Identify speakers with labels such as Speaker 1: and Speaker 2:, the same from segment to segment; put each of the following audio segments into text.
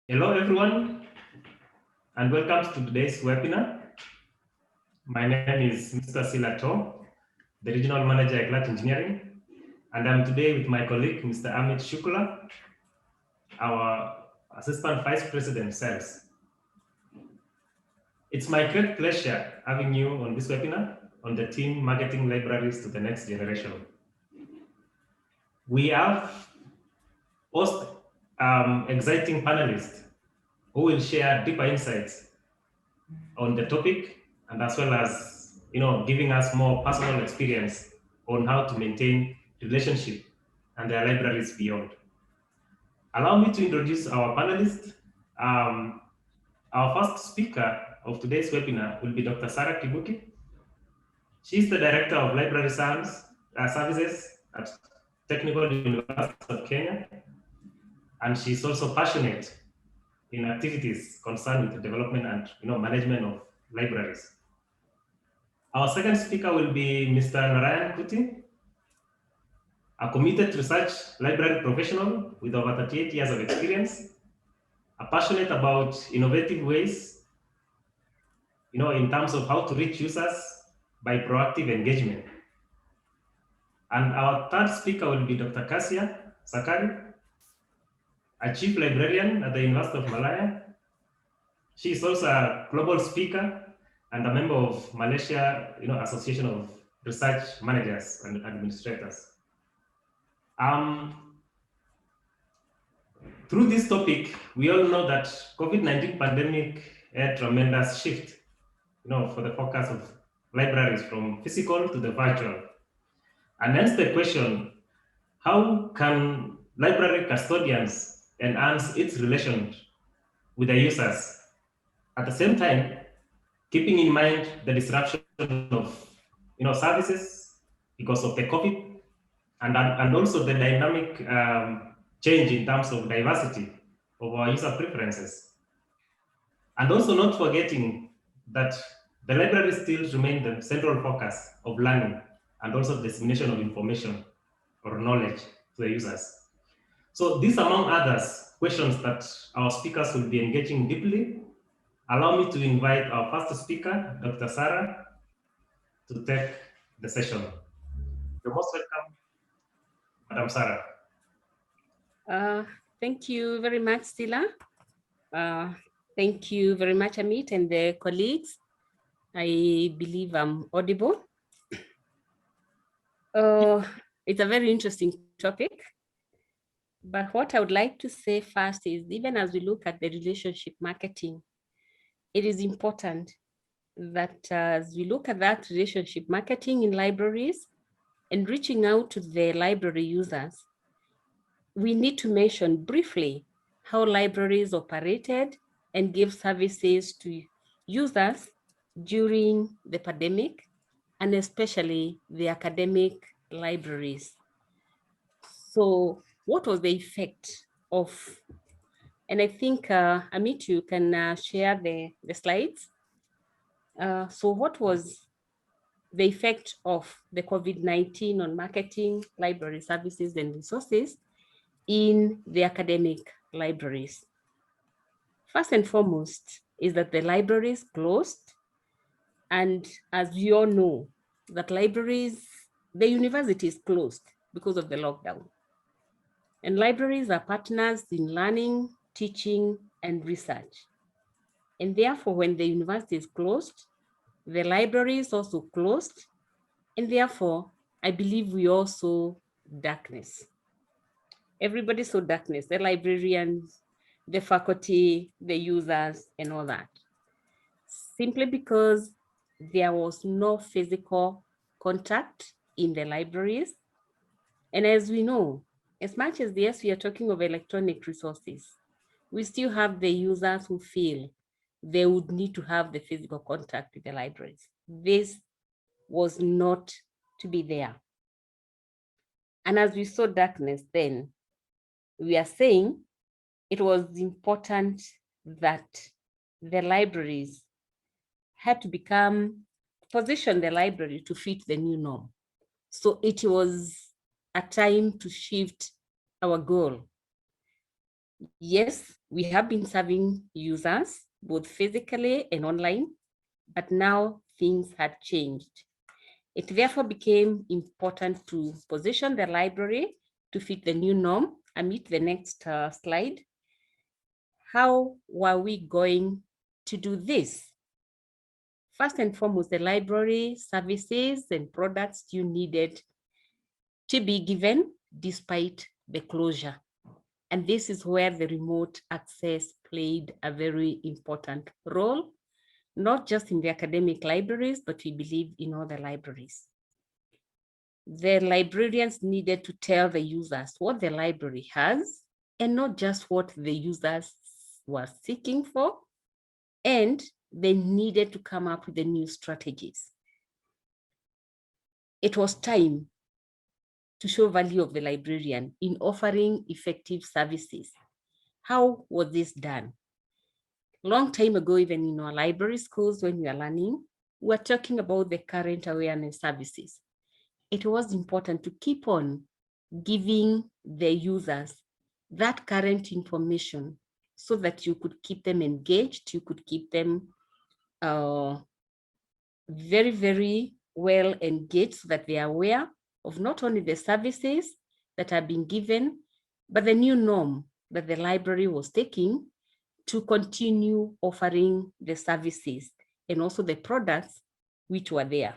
Speaker 1: Hello, everyone, and welcome to today's webinar. My name is Mr. Silato, the Regional Manager at Cloud Engineering, and I'm today with my colleague, Mr. Amit Shukla, our Assistant Vice President Sales. It's my great pleasure having you on this webinar on the team Marketing Libraries to the Next Generation. We have most exciting panelists who will share deeper insights on the topic and as well as giving us more personal experience on how to maintain relationship and their libraries beyond. Allow me to introduce our panelists. Um, our first speaker of today's webinar will be Dr. Sarah Kibuki. She's the Director of Library Services at Technical University of Kenya, and she's also passionate in activities concerned with the development and management of libraries. Our second speaker will be Mr. Narayan Kuti, a committed research library professional with over 38 years of experience, passionate about innovative ways, in terms of how to reach users by proactive engagement. And our third speaker will be Dr. Kasia Sakari, a chief librarian at the University of Malaya. She is also a global speaker and a member of Malaysia, Association of Research Managers and Administrators. Through this topic, we all know that COVID-19 pandemic had tremendous shift, for the focus of libraries from physical to the virtual. And hence the question, how can library custodians enhance its relation with the users at the same time, keeping in mind the disruption of services because of the COVID and also the dynamic change in terms of diversity of our user preferences. And also not forgetting that the library still remain the central focus of learning and also dissemination of information or knowledge to the users. So these, among others, questions that our speakers will be engaging deeply. Allow me to invite our first speaker, Dr. Sarah, to take the session. You're most welcome, Madam Sarah.
Speaker 2: Thank you very much, Stila. Thank you very much, Amit, and the colleagues. I believe I'm audible. It's a very interesting topic. But what I would like to say first is, even as we look at the relationship marketing, it is important that as we look at that relationship marketing in libraries and reaching out to the library users, we need to mention briefly how libraries operated and give services to users during the pandemic, and especially the academic libraries. So what was the effect of, and I think, Amit, you can share the slides. So what was the effect of the COVID-19 on marketing, library services, and resources in the academic libraries? First and foremost is that the libraries closed. And as we all know, that libraries, the university is closed because of the lockdown. And libraries are partners in learning, teaching, and research. And therefore, when the university is closed, the library is also closed. And therefore, I believe we all saw darkness. Everybody saw darkness, the librarians, the faculty, the users, and all that. Simply because there was no physical contact in the libraries. And as we know, as much as yes, we are talking of electronic resources, we still have the users who feel they would need to have the physical contact with the libraries. This was not to be there. And as we saw darkness then, we are saying it was important that the libraries had to position the library to fit the new norm. So it was a time to shift our goal. Yes, we have been serving users both physically and online, but now things had changed. It therefore became important to position the library to fit the new norm. I meet the next slide. How were we going to do this? First and foremost, the library services and products you needed to be given despite the closure. And this is where the remote access played a very important role, not just in the academic libraries, but we believe in all the libraries. The librarians needed to tell the users what the library has and not just what the users were seeking for. And they needed to come up with the new strategies. It was time to show value of the librarian in offering effective services. How was this done? Long time ago, even in our library schools, when we are learning, we are talking about the current awareness services. It was important to keep on giving the users that current information so that you could keep them engaged, you could keep them very, very well engaged so that they are aware of not only the services that are being given, but the new norm that the library was taking to continue offering the services and also the products which were there.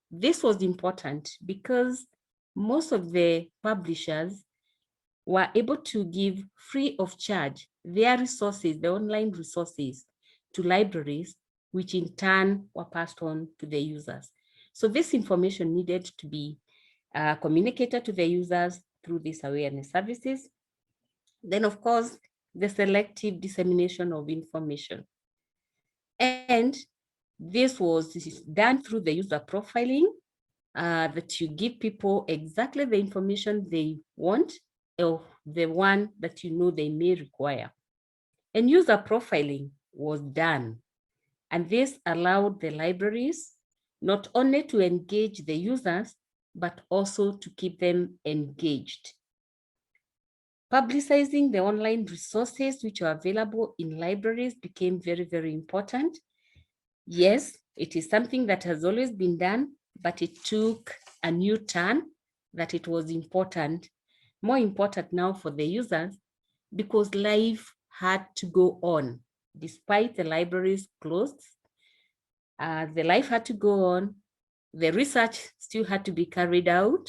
Speaker 2: This was important because most of the publishers were able to give free of charge their resources, the online resources, to libraries, which in turn were passed on to the users. So this information needed to be communicated to the users through these awareness services. Then, of course, the selective dissemination of information. And this was done through the user profiling, that you give people exactly the information they want or the one that you know they may require. And user profiling was done. And this allowed the libraries not only to engage the users, but also to keep them engaged. Publicizing the online resources which are available in libraries became very, very important. Yes, it is something that has always been done, but it took a new turn that it was important, more important now for the users, because life had to go on. Despite the libraries closed, the life had to go on. The research still had to be carried out.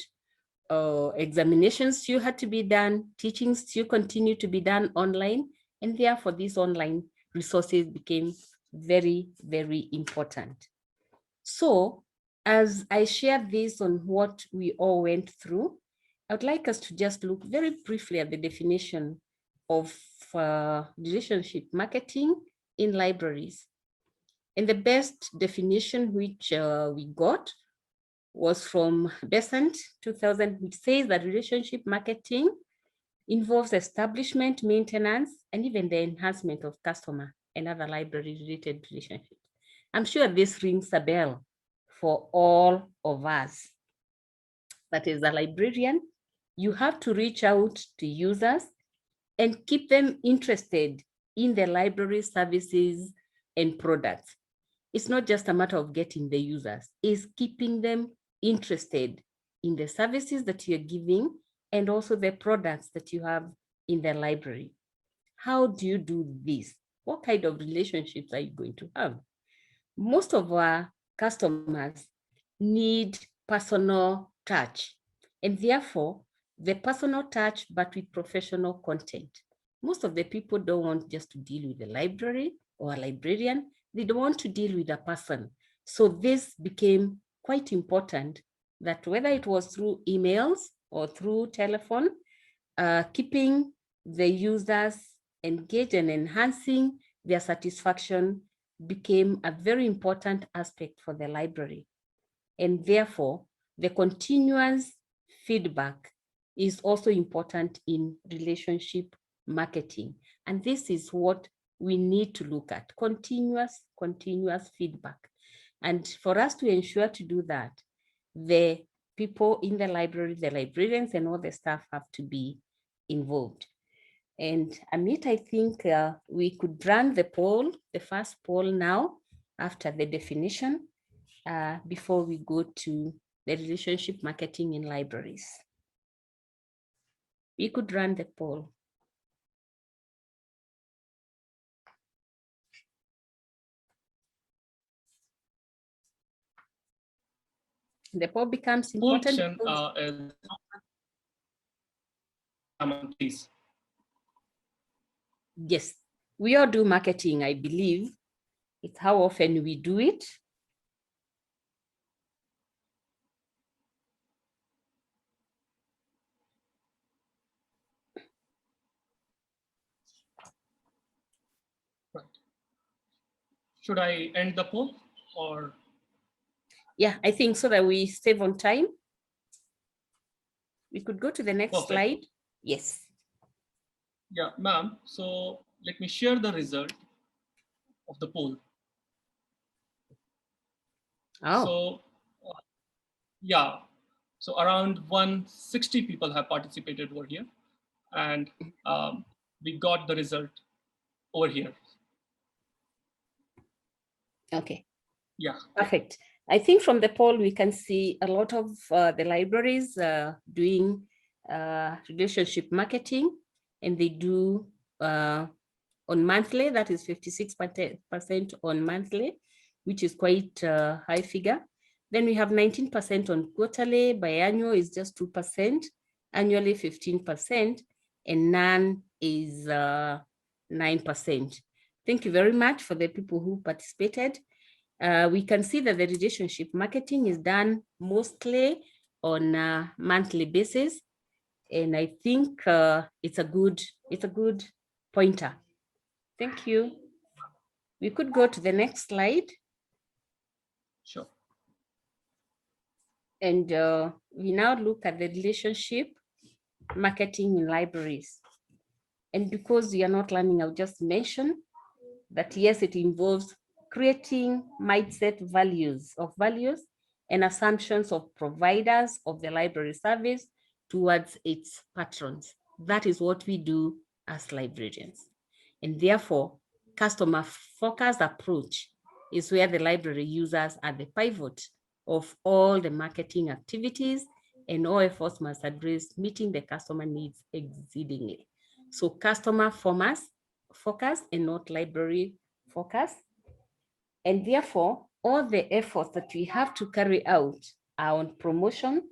Speaker 2: Examinations still had to be done. Teaching still continued to be done online. And therefore, these online resources became very, very important. So as I share this on what we all went through, I would like us to just look very briefly at the definition of relationship marketing in libraries. And the best definition which we got was from Besant 2000, which says that relationship marketing involves establishment, maintenance, and even the enhancement of customer and other library-related relationships. I'm sure this rings a bell for all of us. That is, a librarian, you have to reach out to users and keep them interested in the library services and products. It's not just a matter of getting the users, it's keeping them interested in the services that you're giving and also the products that you have in the library. How do you do this? What kind of relationships are you going to have? Most of our customers need personal touch, and therefore the personal touch, but with professional content. Most of the people don't want just to deal with the library or a librarian. They don't want to deal with a person. So this became quite important, that whether it was through emails or through telephone, keeping the users engaged and enhancing their satisfaction became a very important aspect for the library. And therefore, the continuous feedback is also important in relationship marketing. And this is what we need to look at, continuous feedback. And for us to ensure to do that, the people in the library, the librarians and all the staff have to be involved. And Amit, I think we could run the poll, the first poll now, after the definition, before we go to the relationship marketing in libraries. We could run the poll. The poll becomes important.
Speaker 3: Please.
Speaker 2: Yes, we all do marketing, I believe. It's how often we do it.
Speaker 3: Right. Should I end the poll or?
Speaker 2: Yeah, I think so that we save on time. We could go to the next slide. Yes.
Speaker 3: Yeah, ma'am. So let me share the result of the poll.
Speaker 2: Oh.
Speaker 3: So yeah, so around 160 people have participated over here, and we got the result over here.
Speaker 2: Okay.
Speaker 3: Yeah.
Speaker 2: Perfect. I think from the poll, we can see a lot of the libraries doing relationship marketing, and they do on monthly, that is 56% on monthly, which is quite a high figure. Then we have 19% on quarterly, biannual is just 2%, annually 15%, and none is 9%. Thank you very much for the people who participated. We can see that the relationship marketing is done mostly on a monthly basis. And I think it's a good pointer. Thank you. We could go to the next slide.
Speaker 3: Sure.
Speaker 2: And we now look at the relationship marketing in libraries. And because we are not learning, I'll just mention that yes, it involves creating mindset values and assumptions of providers of the library service towards its patrons. That is what we do as librarians. And therefore, customer-focused approach is where the library users are the pivot of all the marketing activities, and all efforts must address meeting the customer needs exceedingly. So customer focus and not library focus. And therefore, all the efforts that we have to carry out are on promotion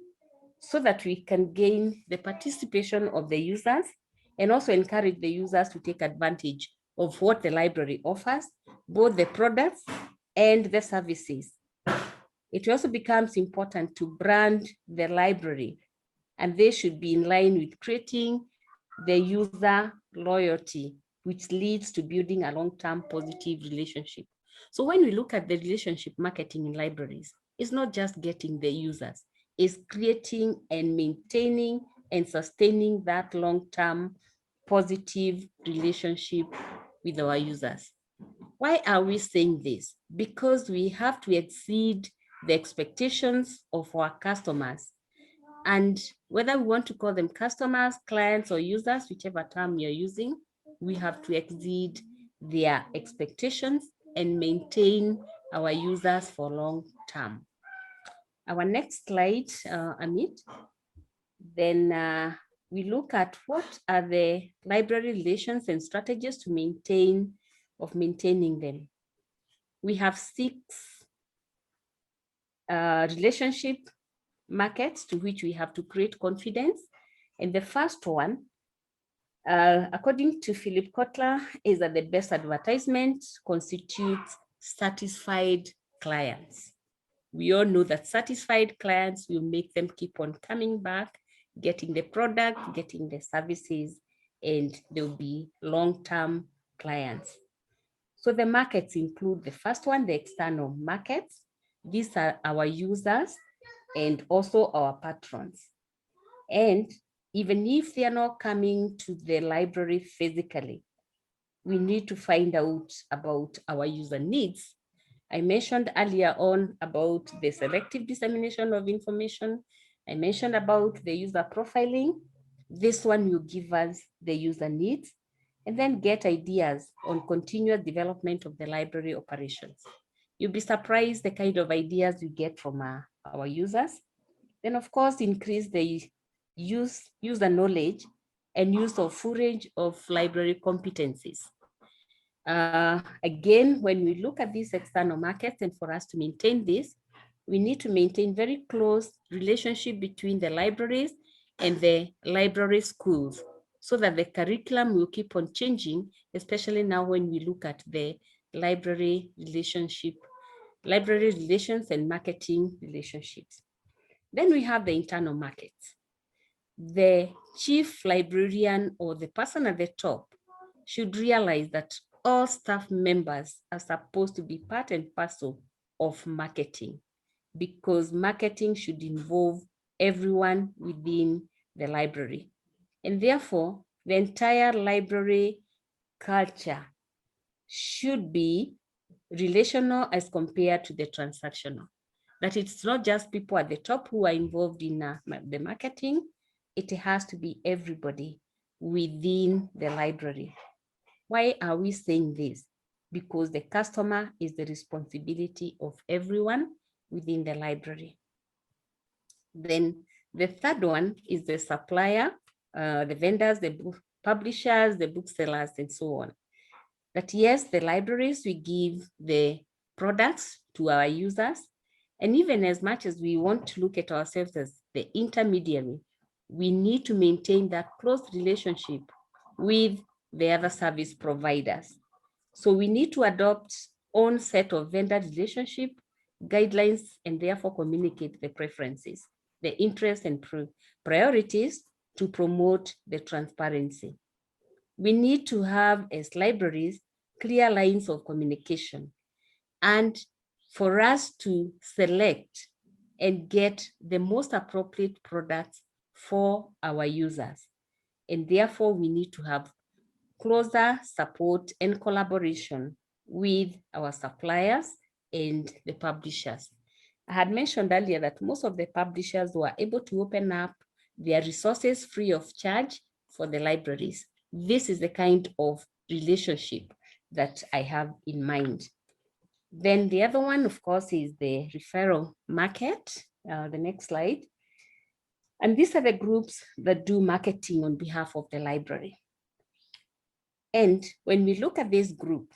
Speaker 2: so that we can gain the participation of the users and also encourage the users to take advantage of what the library offers, both the products and the services. It also becomes important to brand the library, and they should be in line with creating the user loyalty, which leads to building a long-term positive relationship. So when we look at the relationship marketing in libraries, it's not just getting the users, it's creating and maintaining and sustaining that long-term positive relationship with our users. Why are we saying this? Because we have to exceed the expectations of our customers. And whether we want to call them customers, clients, or users, whichever term you're using, we have to exceed their expectations and maintain our users for long term. Our next slide, Amit, then we look at what are the library relations and strategies to maintaining them. We have 6 relationship markets to which we have to create confidence. And the first one, according to Philip Kotler, is that the best advertisement constitutes satisfied clients. We all know that satisfied clients will make them keep on coming back, getting the product, getting the services, and they'll be long-term clients. So the markets include the first one, the external markets. These are our users and also our patrons. And even if they are not coming to the library physically, we need to find out about our user needs. I mentioned earlier on about the selective dissemination of information. I mentioned about the user profiling. This one will give us the user needs and then get ideas on continuous development of the library operations. You'll be surprised the kind of ideas we get from our users. Then of course, increase the user knowledge and use of full range of library competencies. Again, when we look at these external markets, and for us to maintain this, we need to maintain very close relationship between the libraries and the library schools, so that the curriculum will keep on changing, especially now when we look at the library relationship, library relations and marketing relationships. Then we have the internal markets. The chief librarian or the person at the top should realize that all staff members are supposed to be part and parcel of marketing, because marketing should involve everyone within the library. And therefore, the entire library culture should be relational as compared to the transactional. That it's not just people at the top who are involved in the marketing, it has to be everybody within the library. Why are we saying this? Because the customer is the responsibility of everyone within the library. Then the third one is the supplier, the vendors, the publishers, the booksellers, and so on. That yes, the libraries, we give the products to our users. And even as much as we want to look at ourselves as the intermediary, we need to maintain that close relationship with the other service providers. So we need to adopt own set of vendor relationship guidelines and therefore communicate the preferences, the interests and priorities to promote the transparency. We need to have, as libraries, clear lines of communication, and for us to select and get the most appropriate products for our users. And therefore, we need to have closer support and collaboration with our suppliers and the publishers. I had mentioned earlier that most of the publishers were able to open up their resources free of charge for the libraries. This is the kind of relationship that I have in mind. Then the other one, of course, is the referral market. The next slide. And these are the groups that do marketing on behalf of the library. And when we look at this group,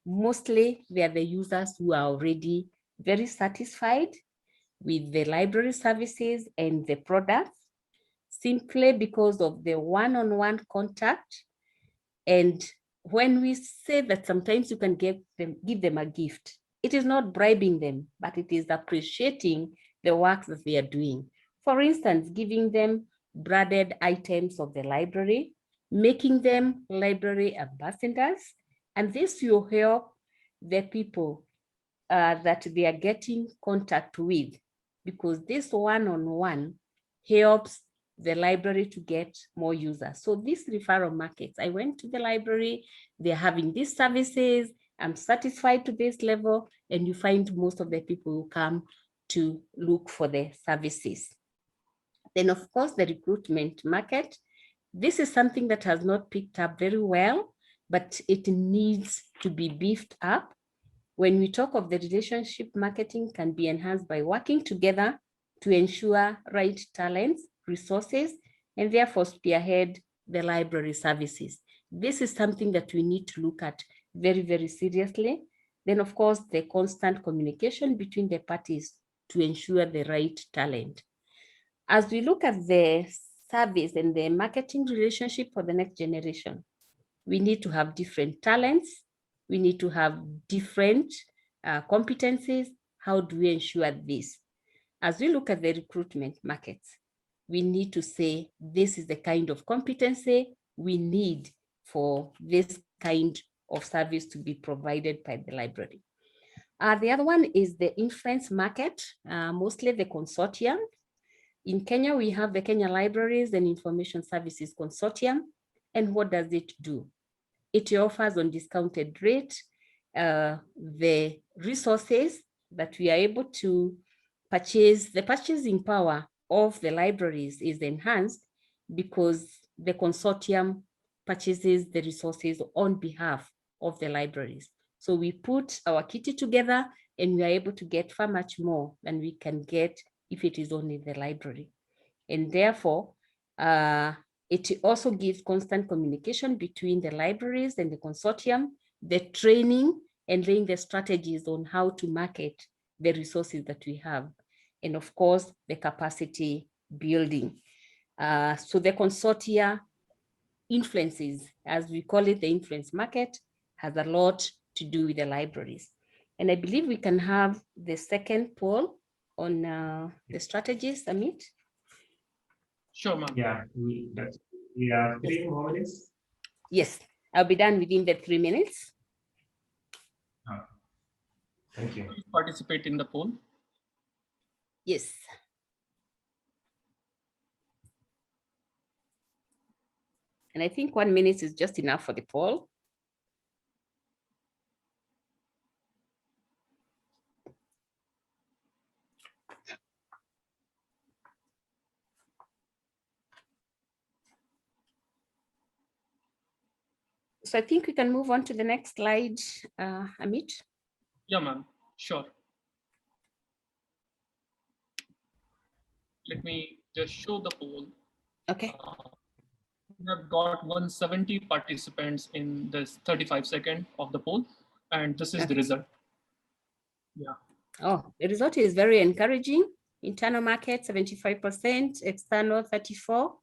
Speaker 2: mostly they are the users who are already very satisfied with the library services and the products, simply because of the one-on-one contact. And when we say that sometimes you can give them a gift, it is not bribing them, but it is appreciating the work that they are doing. For instance, giving them branded items of the library, making them library ambassadors, and this will help the people that they are getting contact with, because this one-on-one helps the library to get more users. So these referral markets, I went to the library, they're having these services, I'm satisfied to this level, and you find most of the people who come to look for the services. Then of course, the recruitment market. This is something that has not picked up very well, but it needs to be beefed up. When we talk of the relationship, marketing can be enhanced by working together to ensure right talents, resources, and therefore spearhead the library services. This is something that we need to look at very, very seriously. Then of course, the constant communication between the parties to ensure the right talent. As we look at the service and the marketing relationship for the next generation, we need to have different talents. We need to have different competencies. How do we ensure this? As we look at the recruitment markets, we need to say, this is the kind of competency we need for this kind of service to be provided by the library. The other one is the influence market, mostly the consortium. In Kenya, we have the Kenya Libraries and Information Services Consortium. And what does it do? It offers on discounted rate the resources that we are able to purchase. The purchasing power of the libraries is enhanced because the consortium purchases the resources on behalf of the libraries. So we put our kitty together and we are able to get far much more than we can get if it is only the library. And therefore, it also gives constant communication between the libraries and the consortium, the training and laying the strategies on how to market the resources that we have. And of course, the capacity building. So the consortia influences, as we call it, the influence market, has a lot to do with the libraries. And I believe we can have the second poll on the strategies, Amit.
Speaker 3: Sure, ma'am.
Speaker 1: Yeah, we have 3 more minutes.
Speaker 2: Yes, I'll be done within the 3 minutes.
Speaker 1: Oh, thank you.
Speaker 3: Please participate in the poll.
Speaker 2: Yes. And I think 1 minute is just enough for the poll. So I think we can move on to the next slide, Amit.
Speaker 3: Yeah, ma'am. Sure. Let me just show the poll.
Speaker 2: Okay.
Speaker 3: We have got 170 participants in this 35-second of the poll, and this is the result. Yeah.
Speaker 2: Oh, the result is very encouraging. Internal market, 75%, external, 34%,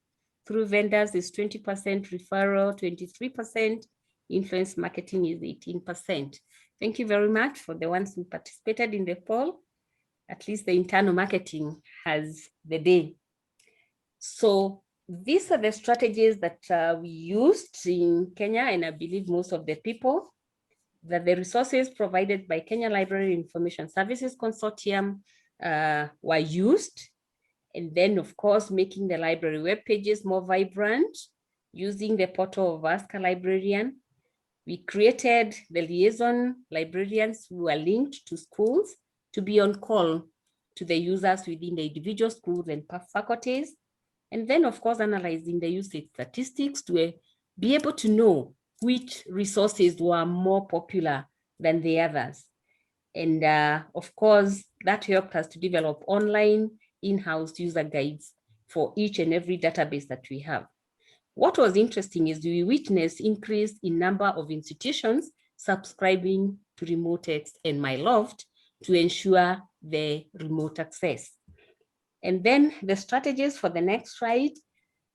Speaker 2: through vendors is 20%, referral, 23%, influence marketing is 18%. Thank you very much for the ones who participated in the poll. At least the internal marketing has the day. So these are the strategies that we used in Kenya, and I believe most of the people, that the resources provided by Kenya Library Information Services Consortium were used. And then, of course, making the library web pages more vibrant, using the portal of Ask a Librarian. We created the liaison librarians who are linked to schools to be on call to the users within the individual schools and faculties. And then, of course, analyzing the usage statistics to be able to know which resources were more popular than the others. And of course, that helped us to develop online in-house user guides for each and every database that we have. What was interesting is we witnessed increase in number of institutions subscribing to RemoteX and MyLoft to ensure the remote access. And then the strategies for the next slide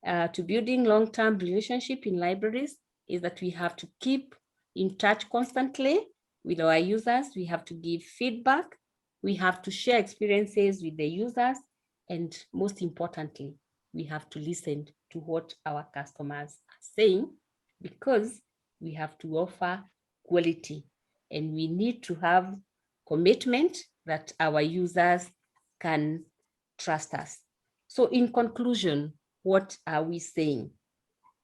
Speaker 2: to building long-term relationship in libraries is that we have to keep in touch constantly with our users. We have to give feedback. We have to share experiences with the users. And most importantly, we have to listen to what our customers are saying, because we have to offer quality and we need to have commitment that our users can trust us. So in conclusion, what are we saying?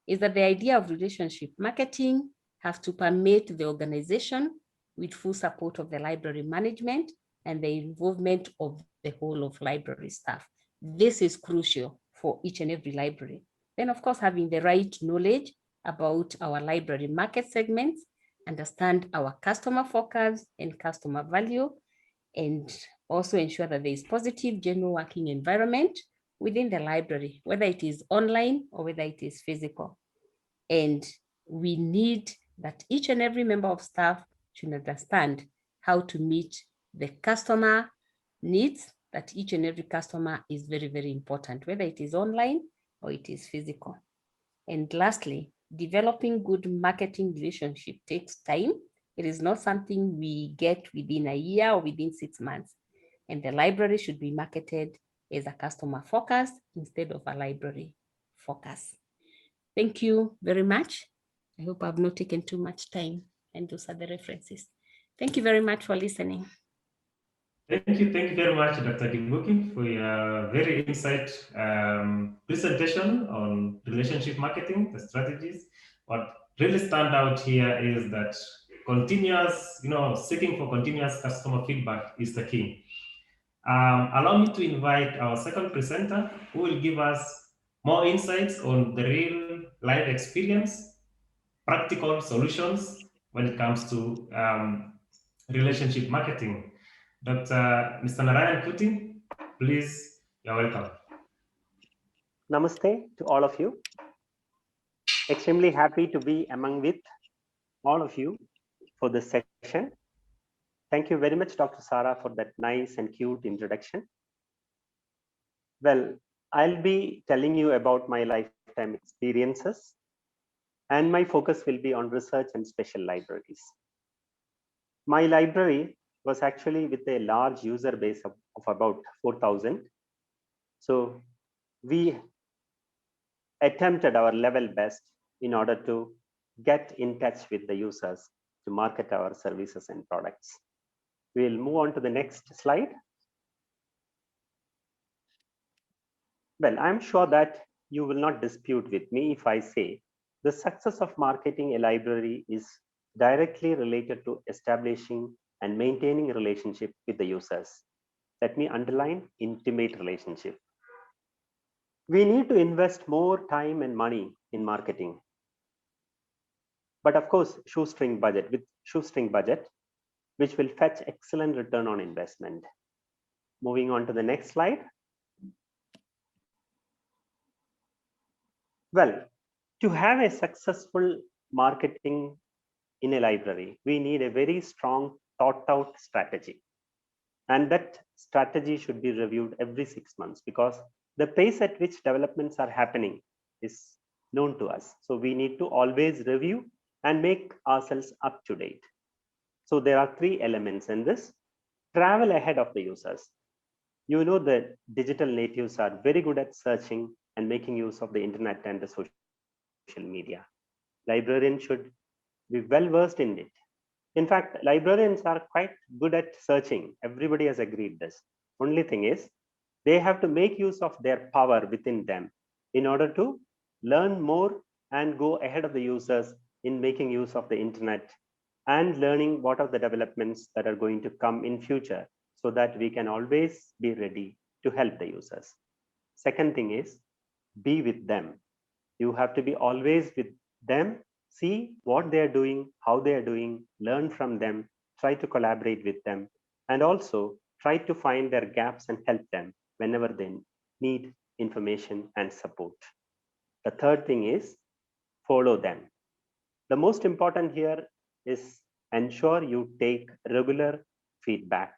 Speaker 2: Is that the idea of relationship marketing has to permeate the organization with full support of the library management and the involvement of the whole of library staff. This is crucial for each and every library. Then, of course, having the right knowledge about our library market segments, understand our customer focus and customer value, and also ensure that there is positive general working environment within the library, whether it is online or whether it is physical. And we need that each and every member of staff should understand how to meet the customer needs, that each and every customer is very, very important, whether it is online or it is physical. And lastly, developing good marketing relationship takes time. It is not something we get within a year or within 6 months. And the library should be marketed as a customer focus instead of a library focus. Thank you very much. I hope I've not taken too much time, and those are the references. Thank you very much for listening.
Speaker 1: Thank you very much, Dr. Kibuki, for your very insight presentation on relationship marketing, the strategies. What really stand out here is that continuous, seeking for continuous customer feedback is the key. Allow me to invite our second presenter, who will give us more insights on the real life experience, practical solutions when it comes to relationship marketing. Mr. Narayan Kuti, please, you're welcome.
Speaker 4: Namaste to all of you. Extremely happy to be among with all of you for this session. Thank you very much, Dr. Sara, for that nice and cute introduction. Well, I'll be telling you about my lifetime experiences, and my focus will be on research and special libraries. My library was actually with a large user base of about 4,000. So we attempted our level best in order to get in touch with the users to market our services and products. We'll move on to the next slide. Well, I'm sure that you will not dispute with me if I say the success of marketing a library is directly related to establishing and maintaining a relationship with the users. Let me underline intimate relationship. We need to invest more time and money in marketing. But of course, with shoestring budget, which will fetch excellent return on investment. Moving on to the next slide. Well, to have a successful marketing in a library, we need a very strong thought out strategy. And that strategy should be reviewed every 6 months because the pace at which developments are happening is known to us. So we need to always review and make ourselves up to date. So there are 3 elements in this. Travel ahead of the users. You know that digital natives are very good at searching and making use of the internet and the social media. Librarians should be well versed in it. In fact, librarians are quite good at searching. Everybody has agreed this. Only thing is, they have to make use of their power within them in order to learn more and go ahead of the users in making use of the internet and learning what are the developments that are going to come in future so that we can always be ready to help the users. Second thing is, be with them. You have to be always with them, see what they are doing, how they are doing, learn from them, try to collaborate with them, and also try to find their gaps and help them whenever they need information and support. The third thing is follow them. The most important here is ensure you take regular feedback.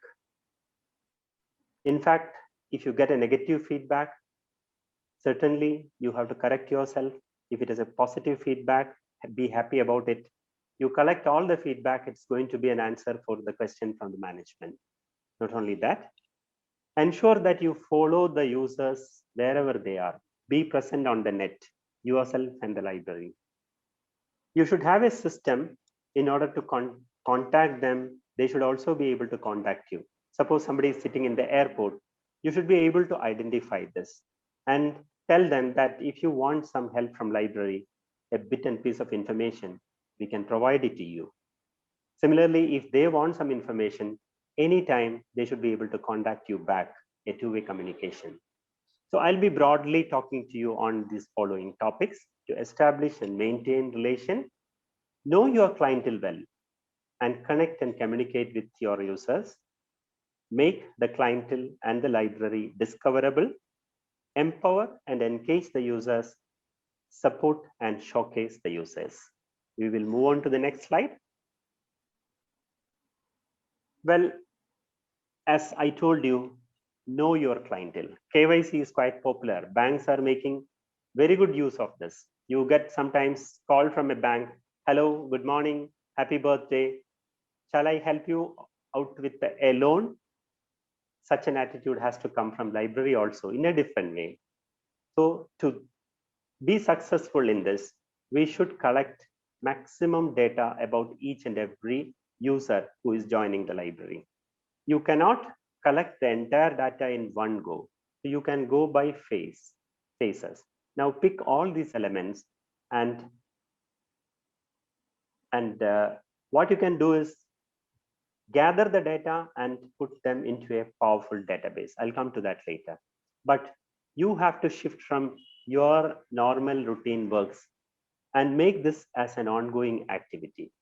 Speaker 4: In fact, if you get a negative feedback, certainly you have to correct yourself. If it is a positive feedback, be happy about it. You collect all the feedback, it's going to be an answer for the question from the management. Not only that, ensure that you follow the users wherever they are. Be present on the net, yourself and the library. You should have a system in order to contact them. They should also be able to contact you. Suppose somebody is sitting in the airport, you should be able to identify this and tell them that if you want some help from library, a bit and piece of information, we can provide it to you. Similarly, if they want some information, anytime they should be able to contact you back, a two-way communication. So I'll be broadly talking to you on these following topics: to establish and maintain relation, know your clientele well, and connect and communicate with your users, make the clientele and the library discoverable, empower and engage the users, support and showcase the users. We will move on to the next slide. Well, as I told you, know your clientele. KYC is quite popular. Banks are making very good use of this. You get sometimes call from a bank. Hello, good morning, happy birthday. Shall I help you out with a loan? Such an attitude has to come from library also in a different way. So to be successful in this, we should collect maximum data about each and every user who is joining the library. You cannot collect the entire data in one go. So you can go by phases. Now pick all these elements and what you can do is gather the data and put them into a powerful database. I'll come to that later. But you have to shift from your normal routine works and make this as an ongoing activity.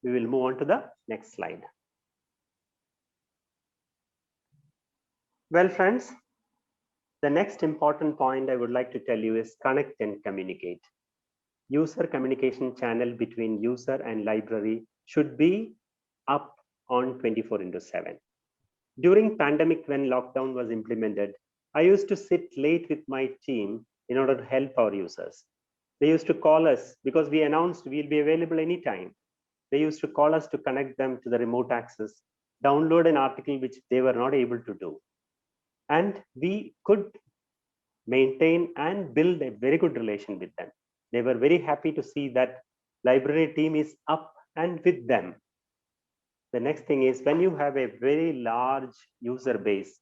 Speaker 4: We will move on to the next slide. Well, friends, the next important point I would like to tell you is connect and communicate. User communication channel between user and library should be up on 24/7. During pandemic, when lockdown was implemented, I used to sit late with my team in order to help our users. They used to call us because we announced we'll be available anytime. They used to call us to connect them to the remote access, download an article which they were not able to do. And we could maintain and build a very good relation with them. They were very happy to see that library team is up and with them. The next thing is, when you have a very large user base,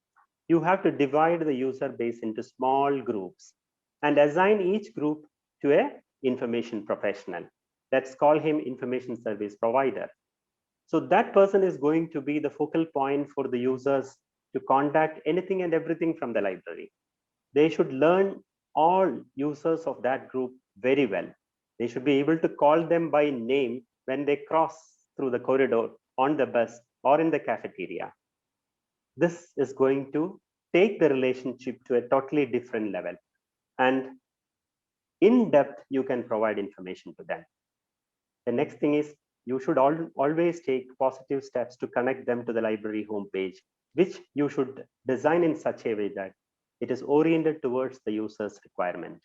Speaker 4: you have to divide the user base into small groups and assign each group to a information professional. Let's call him information service provider. So that person is going to be the focal point for the users to contact anything and everything from the library. They should learn all users of that group very well. They should be able to call them by name when they cross through the corridor, on the bus, or in the cafeteria. This is going to take the relationship to a totally different level. And in depth, you can provide information to them. The next thing is, you should always take positive steps to connect them to the library homepage, which you should design in such a way that it is oriented towards the user's requirement.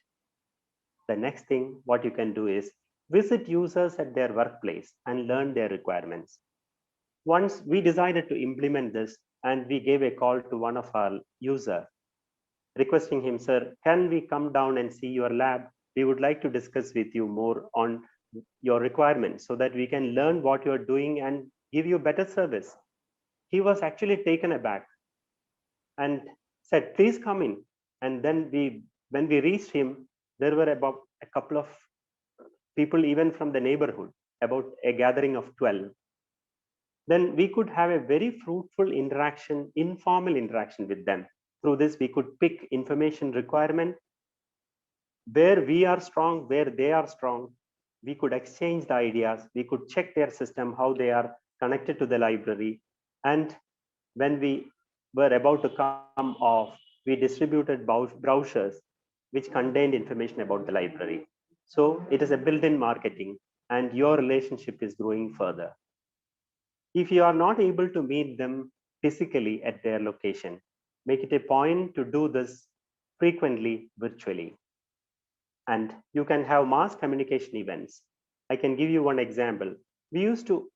Speaker 4: The next thing, what you can do is visit users at their workplace and learn their requirements. Once we decided to implement this, and we gave a call to one of our users, requesting him, sir, can we come down and see your lab? We would like to discuss with you more on your requirements so that we can learn what you're doing and give you better service. He was actually taken aback and said, please come in. And then when we reached him, there were about a couple of people even from the neighborhood, about a gathering of 12. Then we could have a very fruitful interaction, informal interaction with them. Through this, we could pick information requirement, where we are strong, where they are strong. We could exchange the ideas. We could check their system, how they are connected to the library. And when we were about to come off, we distributed brochures which contained information about the library. So it is a built-in marketing, and your relationship is growing further. If you are not able to meet them physically at their location, make it a point to do this frequently virtually. And you can have mass communication events. I can give you one example. We used to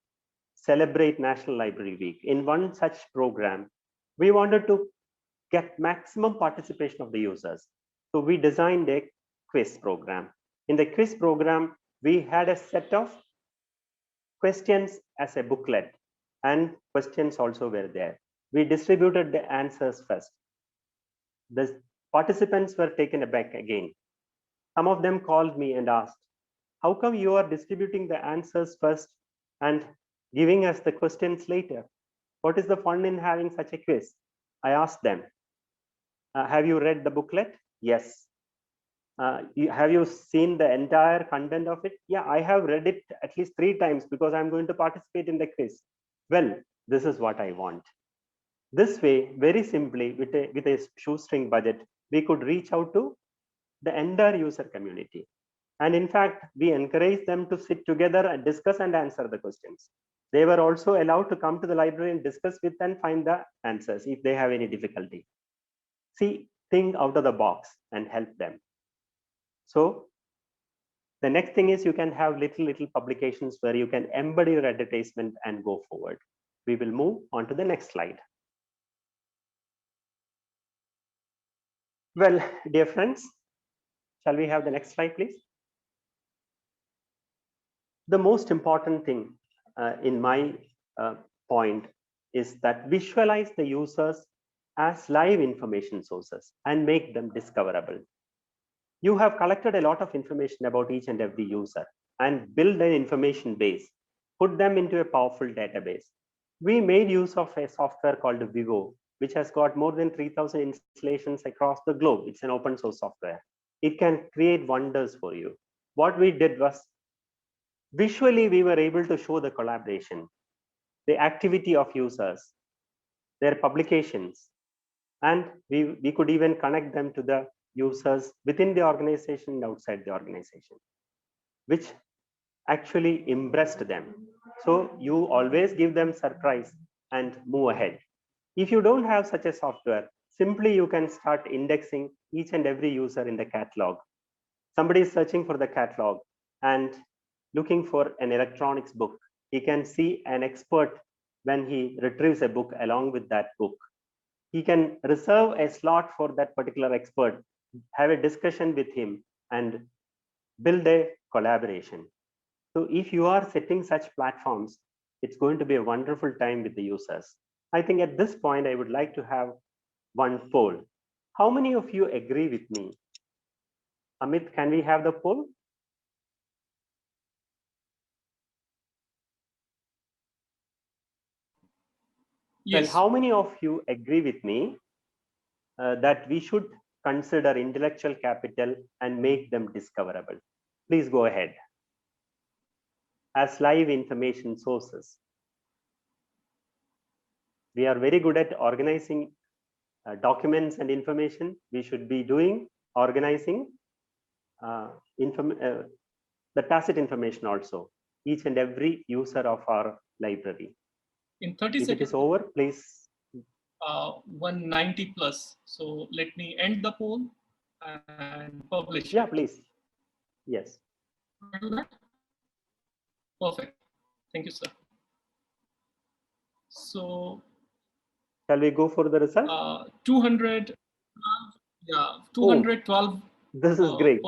Speaker 4: celebrate National Library Week. In one such program, we wanted to get maximum participation of the users. So we designed a quiz program. In the quiz program, we had a set of questions as a booklet, and questions also were there. We distributed the answers first. The participants were taken aback again. Some of them called me and asked, how come you are distributing the answers first and giving us the questions later? What is the fun in having such a quiz? I asked them, have you read the booklet? Yes. Have you seen the entire content of it? Yeah, I have read it at least 3 times because I'm going to participate in the quiz. Well, this is what I want. This way, very simply, with a shoestring budget, we could reach out to the entire user community. And in fact, we encourage them to sit together and discuss and answer the questions. They were also allowed to come to the library and discuss with and find the answers if they have any difficulty. See, think out of the box and help them. So the next thing is, you can have little publications where you can embed your advertisement and go forward. We will move on to the next slide. Well, dear friends, shall we have the next slide, please? The most important thing in my point is that visualize the users as live information sources and make them discoverable. You have collected a lot of information about each and every user and build an information base, put them into a powerful database. We made use of a software called Vivo, which has got more than 3,000 installations across the globe. It's an open source software. it can create wonders for you. What we did was, visually we were able to show the collaboration, the activity of users, their publications, and we could even connect them to the users within the organization and outside the organization, which actually impressed them. So you always give them surprise and move ahead. If you don't have such a software, simply you can start indexing each and every user in the catalog. Somebody is searching for the catalog and looking for an electronics book. He can see an expert when he retrieves a book along with that book. He can reserve a slot for that particular expert, have a discussion with him, and build a collaboration. So if you are setting such platforms, it's going to be a wonderful time with the users. I think at this point, I would like to have one poll. How many of you agree with me? Amit, can we have the poll?
Speaker 3: Yes.
Speaker 4: Well, how many of you agree with me that we should consider intellectual capital and make them discoverable? Please go ahead. As live information sources, we are very good at organizing documents and information. We should be doing organizing the tacit information also, each and every user of our library.
Speaker 3: In 30
Speaker 4: If
Speaker 3: seconds,
Speaker 4: it is over, please.
Speaker 3: 190 plus. So let me end the poll and publish.
Speaker 4: Yeah,
Speaker 3: it.
Speaker 4: please. Yes.
Speaker 3: Do that? Perfect. Thank you, sir. So
Speaker 4: Shall we go for the result?
Speaker 3: 200, yeah, 212.
Speaker 4: This is great.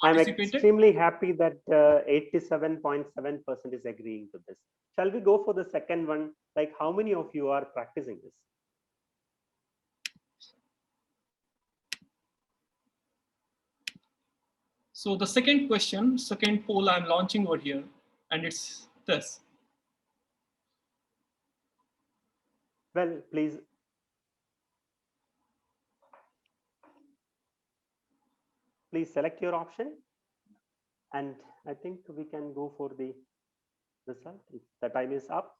Speaker 4: I'm
Speaker 3: Participated.
Speaker 4: extremely happy that 87.7% is agreeing to this. Shall we go for the second one? Like, how many of you are practicing this?
Speaker 3: So the second question, second poll I'm launching over here, and it's this.
Speaker 4: Well, please. Please select your option. And I think we can go for the result. If the time is up.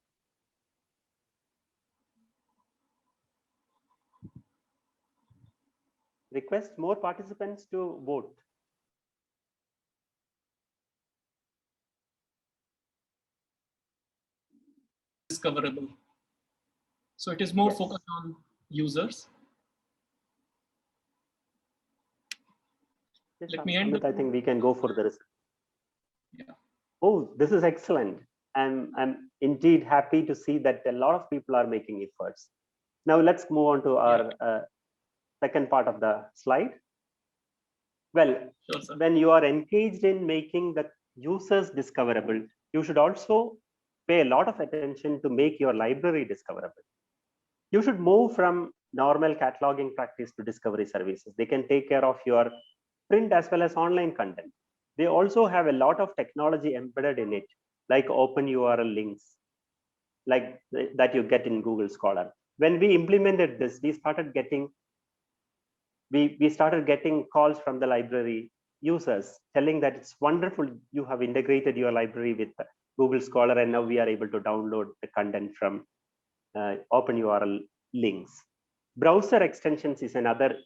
Speaker 4: Request more participants to vote.
Speaker 3: Discoverable. So it is more
Speaker 4: Yes.
Speaker 3: focused on users.
Speaker 4: Yes,
Speaker 3: Let me end.
Speaker 4: Amit, I think we can go for the result.
Speaker 3: Yeah.
Speaker 4: Oh, this is excellent. I'm indeed happy to see that a lot of people are making efforts. Now let's move on to our second part of the slide. Well,
Speaker 3: Sure, sir.
Speaker 4: when you are engaged in making the users discoverable, you should also pay a lot of attention to make your library discoverable. You should move from normal cataloging practice to discovery services. They can take care of your print as well as online content. They also have a lot of technology embedded in it, like open URL links, like that you get in Google Scholar. When we implemented this, we started getting calls from the library users telling that it's wonderful, you have integrated your library with Google Scholar, and now we are able to download the content from open URL links. Browser extensions is another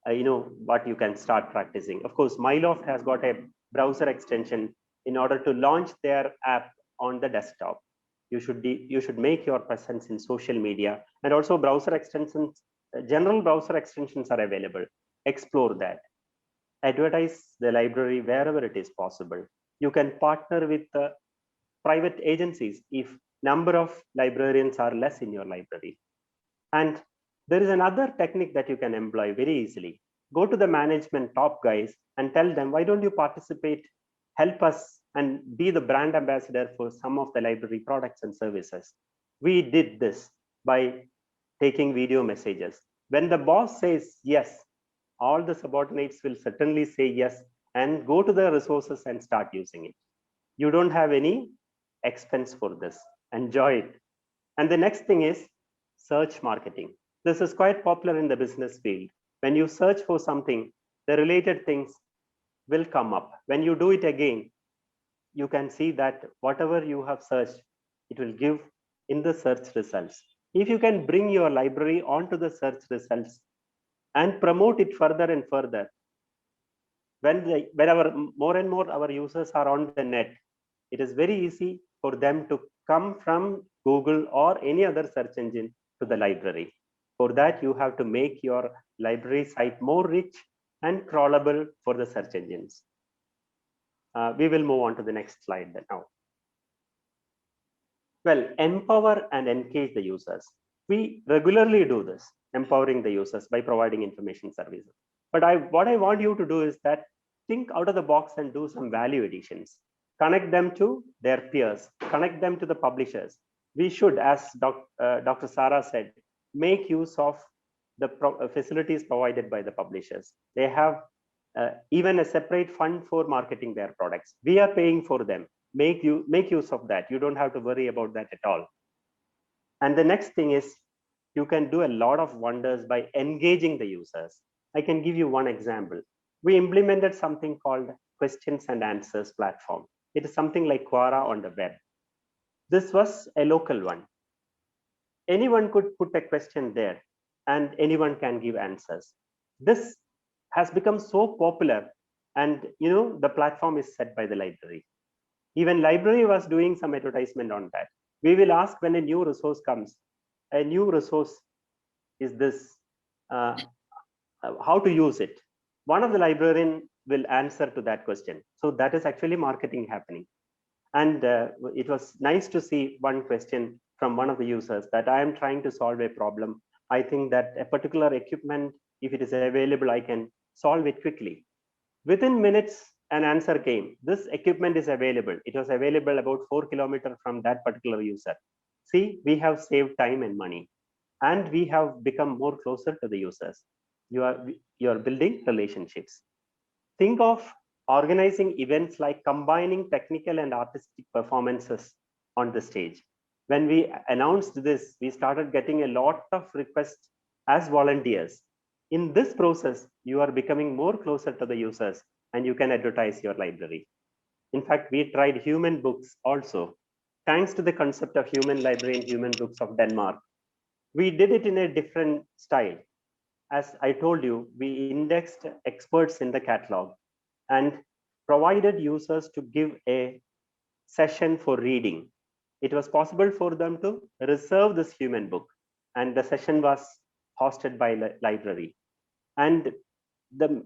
Speaker 4: what you can start practicing. Of course, Myloft has got a browser extension in order to launch their app on the desktop. You should make your presence in social media, and also browser extensions, general browser extensions are available. Explore that. Advertise the library wherever it is possible. You can partner with private agencies if number of librarians are less in your library. And there is another technique that you can employ very easily. Go to the management top guys and tell them, why don't you participate, help us and be the brand ambassador for some of the library products and services. We did this by taking video messages. When the boss says yes, all the subordinates will certainly say yes and go to the resources and start using it. You don't have any expense for this. Enjoy it. And the next thing is search marketing. This is quite popular in the business field. When you search for something, the related things will come up. When you do it again, you can see that whatever you have searched, it will give in the search results. If you can bring your library onto the search results and promote it further and further, whenever more and more our users are on the net, it is very easy for them to come from Google or any other search engine to the library. For that, you have to make your library site more rich and crawlable for the search engines. We will move on to the next slide now. Well, empower and engage the users. We regularly do this, empowering the users by providing information services. But what I want you to do is that think out of the box and do some value additions. Connect them to their peers, connect them to the publishers. We should, as Dr. Sarah said, make use of the facilities provided by the publishers. They have even a separate fund for marketing their products. We are paying for them. Make use of that. You don't have to worry about that at all. And the next thing is, you can do a lot of wonders by engaging the users. I can give you one example. We implemented something called questions and answers platform. It is something like Quora on the web. This was a local one. Anyone could put a question there and anyone can give answers. This has become so popular, and the platform is set by the library. Even library was doing some advertisement on that. We will ask when a new resource comes, a new resource is this, how to use it. One of the librarian will answer to that question. So that is actually marketing happening. And it was nice to see one question from one of the users that I am trying to solve a problem. I think that a particular equipment, if it is available, I can solve it quickly. Within minutes, an answer came. This equipment is available. It was available about 4 kilometers from that particular user. See, we have saved time and money, and we have become more closer to the users. You are building relationships. Think of organizing events like combining technical and artistic performances on the stage. When we announced this, we started getting a lot of requests as volunteers. In this process, you are becoming more closer to the users and you can advertise your library. In fact, we tried human books also. Thanks to the concept of human library and human books of Denmark, we did it in a different style. As I told you, we indexed experts in the catalog and provided users to give a session for reading. It was possible for them to reserve this human book, and the session was hosted by the library. And the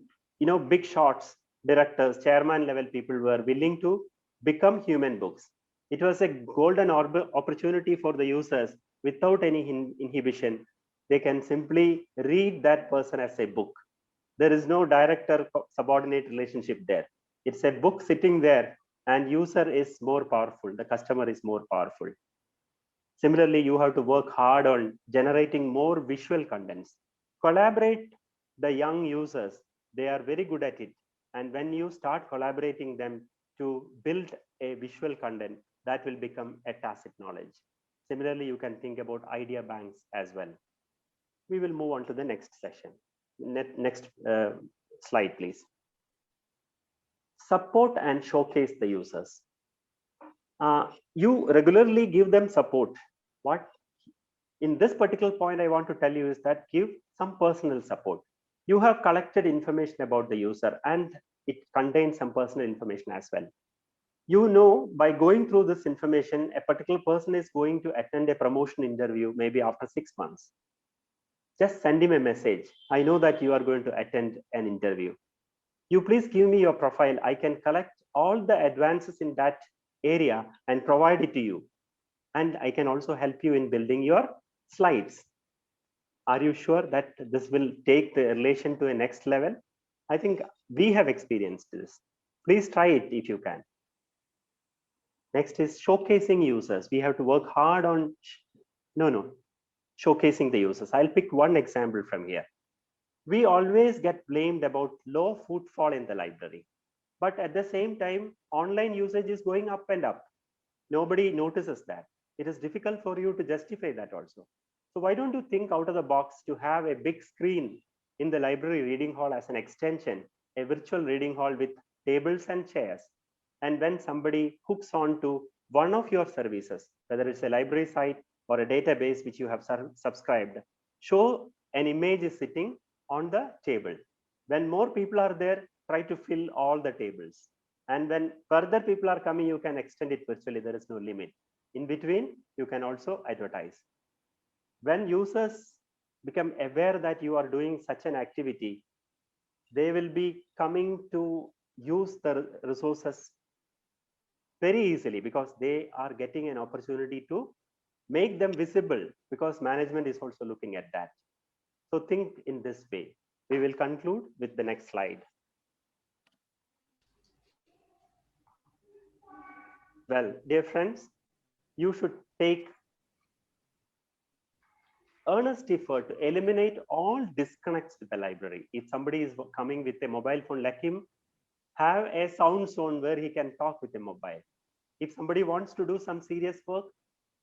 Speaker 4: big shots, directors, chairman level people were willing to become human books. It was a golden opportunity for the users without any inhibition. They can simply read that person as a book. There is no director subordinate relationship there. It's a book sitting there, and user is more powerful. The customer is more powerful. Similarly, you have to work hard on generating more visual contents. Collaborate the young users. They are very good at it. And when you start collaborating them to build a visual content, that will become a tacit knowledge. Similarly, you can think about idea banks as well. We will move on to the next session. Next slide, please. Support and showcase the users. You regularly give them support. What in this particular point I want to tell you is that give some personal support. You have collected information about the user and it contains some personal information as well. By going through this information, a particular person is going to attend a promotion interview maybe after 6 months. Just send him a message. I know that you are going to attend an interview. You please give me your profile. I can collect all the advances in that area and provide it to you. And I can also help you in building your slides. Are you sure that this will take the relation to a next level? I think we have experienced this. Please try it if you can. Next is showcasing users. We have to work hard on, showcasing the users. I'll pick one example from here. We always get blamed about low footfall in the library. But at the same time, online usage is going up and up. Nobody notices that. It is difficult for you to justify that also. So why don't you think out of the box to have a big screen in the library reading hall as an extension, a virtual reading hall with tables and chairs. And when somebody hooks on to one of your services, whether it's a library site or a database which you have subscribed, show an image is sitting on the table. When more people are there, try to fill all the tables. And when further people are coming, you can extend it virtually. There is no limit. In between, you can also advertise. When users become aware that you are doing such an activity, they will be coming to use the resources very easily, because they are getting an opportunity to make them visible, because management is also looking at that. So think in this way. We will conclude with the next slide. Well, dear friends, you should take earnest effort to eliminate all disconnects with the library. If somebody is coming with a mobile phone, let him have a sound zone where he can talk with a mobile. If somebody wants to do some serious work,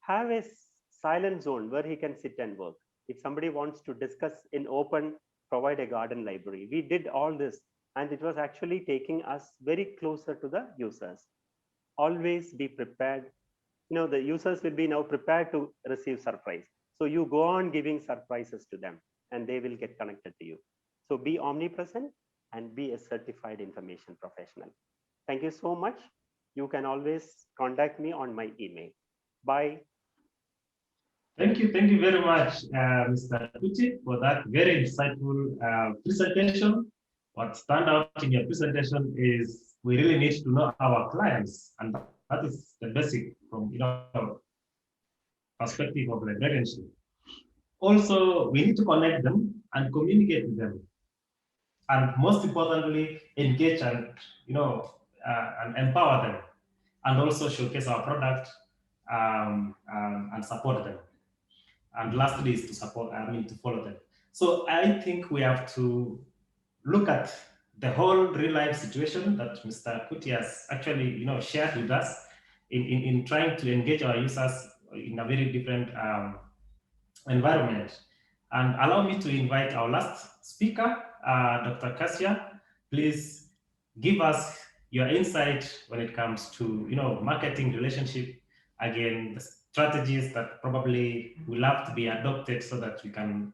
Speaker 4: have a silent zone where he can sit and work. If somebody wants to discuss in open, provide a garden library. We did all this, and it was actually taking us very closer to the users. Always be prepared. You know, the users will be now prepared to receive surprise. So you go on giving surprises to them, and they will get connected to you. So be omnipresent and be a certified information professional. Thank you so much. You can always contact me on my email. Bye.
Speaker 1: Thank you very much, Mr. Kuti, for that very insightful presentation. What stand out in your presentation is we really need to know our clients, and that is the basic from perspective of librarianship. Also, we need to connect them and communicate with them, and most importantly, engage and and empower them, and also showcase our product and support them. And lastly is to support, to follow them. So I think we have to look at the whole real life situation that Mr. Kuti has actually, shared with us in trying to engage our users in a very different environment. And allow me to invite our last speaker, Dr. Kasia. Please give us your insight when it comes to, marketing relationship. Again, the strategies that probably will have to be adopted so that we can,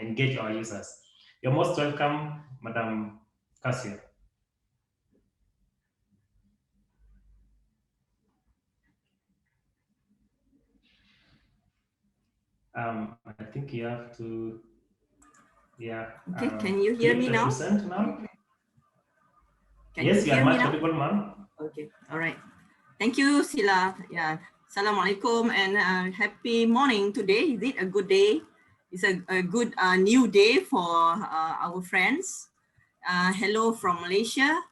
Speaker 1: engage our users. You're most welcome, Madam Kasia. I think you have to,
Speaker 5: Okay, can you hear me now?
Speaker 1: Now?
Speaker 5: Can
Speaker 1: Yes,
Speaker 5: you
Speaker 1: are
Speaker 5: hear
Speaker 1: much
Speaker 5: me now?
Speaker 1: audible, ma'am.
Speaker 5: Okay, all right. Thank you, Sila. Yeah, Assalamualaikum and happy morning today. Is it a good day? It's a good new day for our friends. Hello from Malaysia.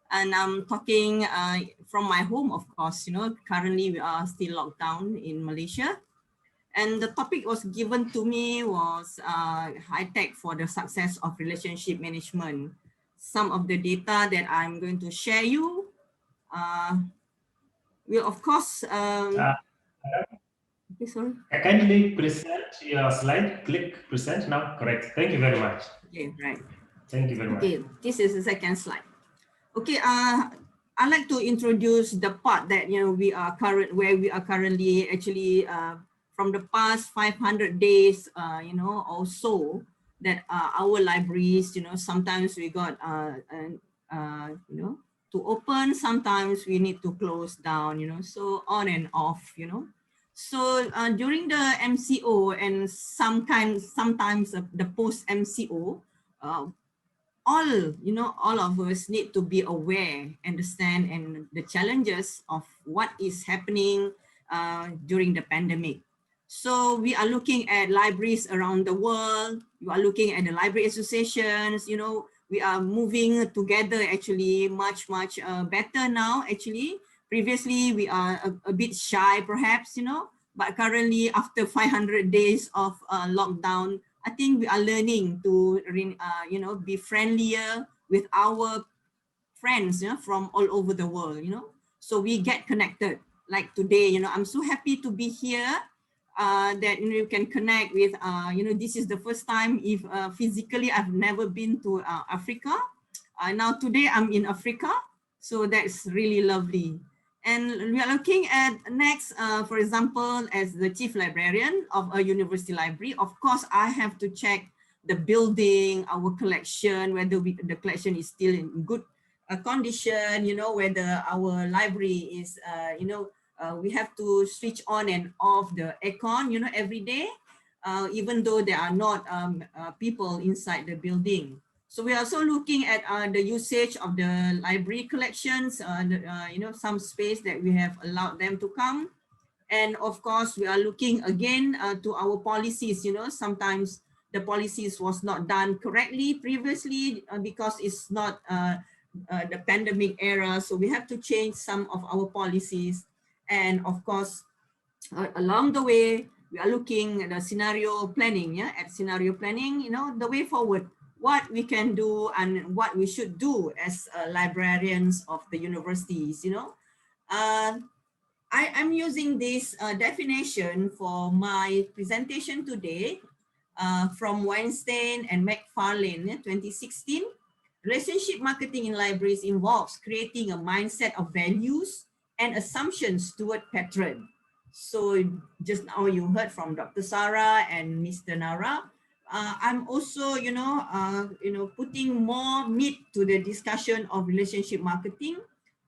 Speaker 5: And I'm talking from my home, of course. Currently we are still locked down in Malaysia. And the topic was given to me was high tech for the success of relationship management. Some of the data that I'm going to share you will, of course, okay, sorry.
Speaker 1: Kindly present your slide. Click present now. Correct. Thank you very much.
Speaker 5: Okay, right.
Speaker 1: Thank you very much.
Speaker 5: Okay, this is the second slide. Okay, I'd like to introduce the part that where we are currently actually from the past 500 days, or so, that our libraries, sometimes we got, to open, sometimes we need to close down, so on and off, So during the MCO and sometimes the post MCO, all of us need to be aware, understand, and the challenges of what is happening during the pandemic. So we are looking at libraries around the world. We are looking at the library associations. We are moving together actually much better now. Actually, previously we are a bit shy, perhaps, but currently after 500 days of lockdown, I think we are learning to be friendlier with our friends, from all over the world. So we get connected. Like today, I'm so happy to be here. That you can connect with, this is the first time if physically I've never been to Africa. Now today I'm in Africa. So that's really lovely. And we are looking at next, for example, as the chief librarian of a university library, of course, I have to check the building, our collection, whether the collection is still in good condition, you know, whether our library is, we have to switch on and off the aircon, you know, every day, even though there are not people inside the building. So we are also looking at the usage of the library collections, some space that we have allowed them to come. And of course, we are looking again to our policies. You know, sometimes the policies was not done correctly previously because it's not the pandemic era. So we have to change some of our policies. And of course, along the way, we are looking at the scenario planning, at scenario planning, the way forward, what we can do and what we should do as librarians of the universities, I'm using this definition for my presentation today from Weinstein and McFarlane, 2016. Relationship marketing in libraries involves creating a mindset of values and assumptions toward patron. So just now you heard from Dr. Sarah and Mr. Nara. I'm also, putting more meat to the discussion of relationship marketing,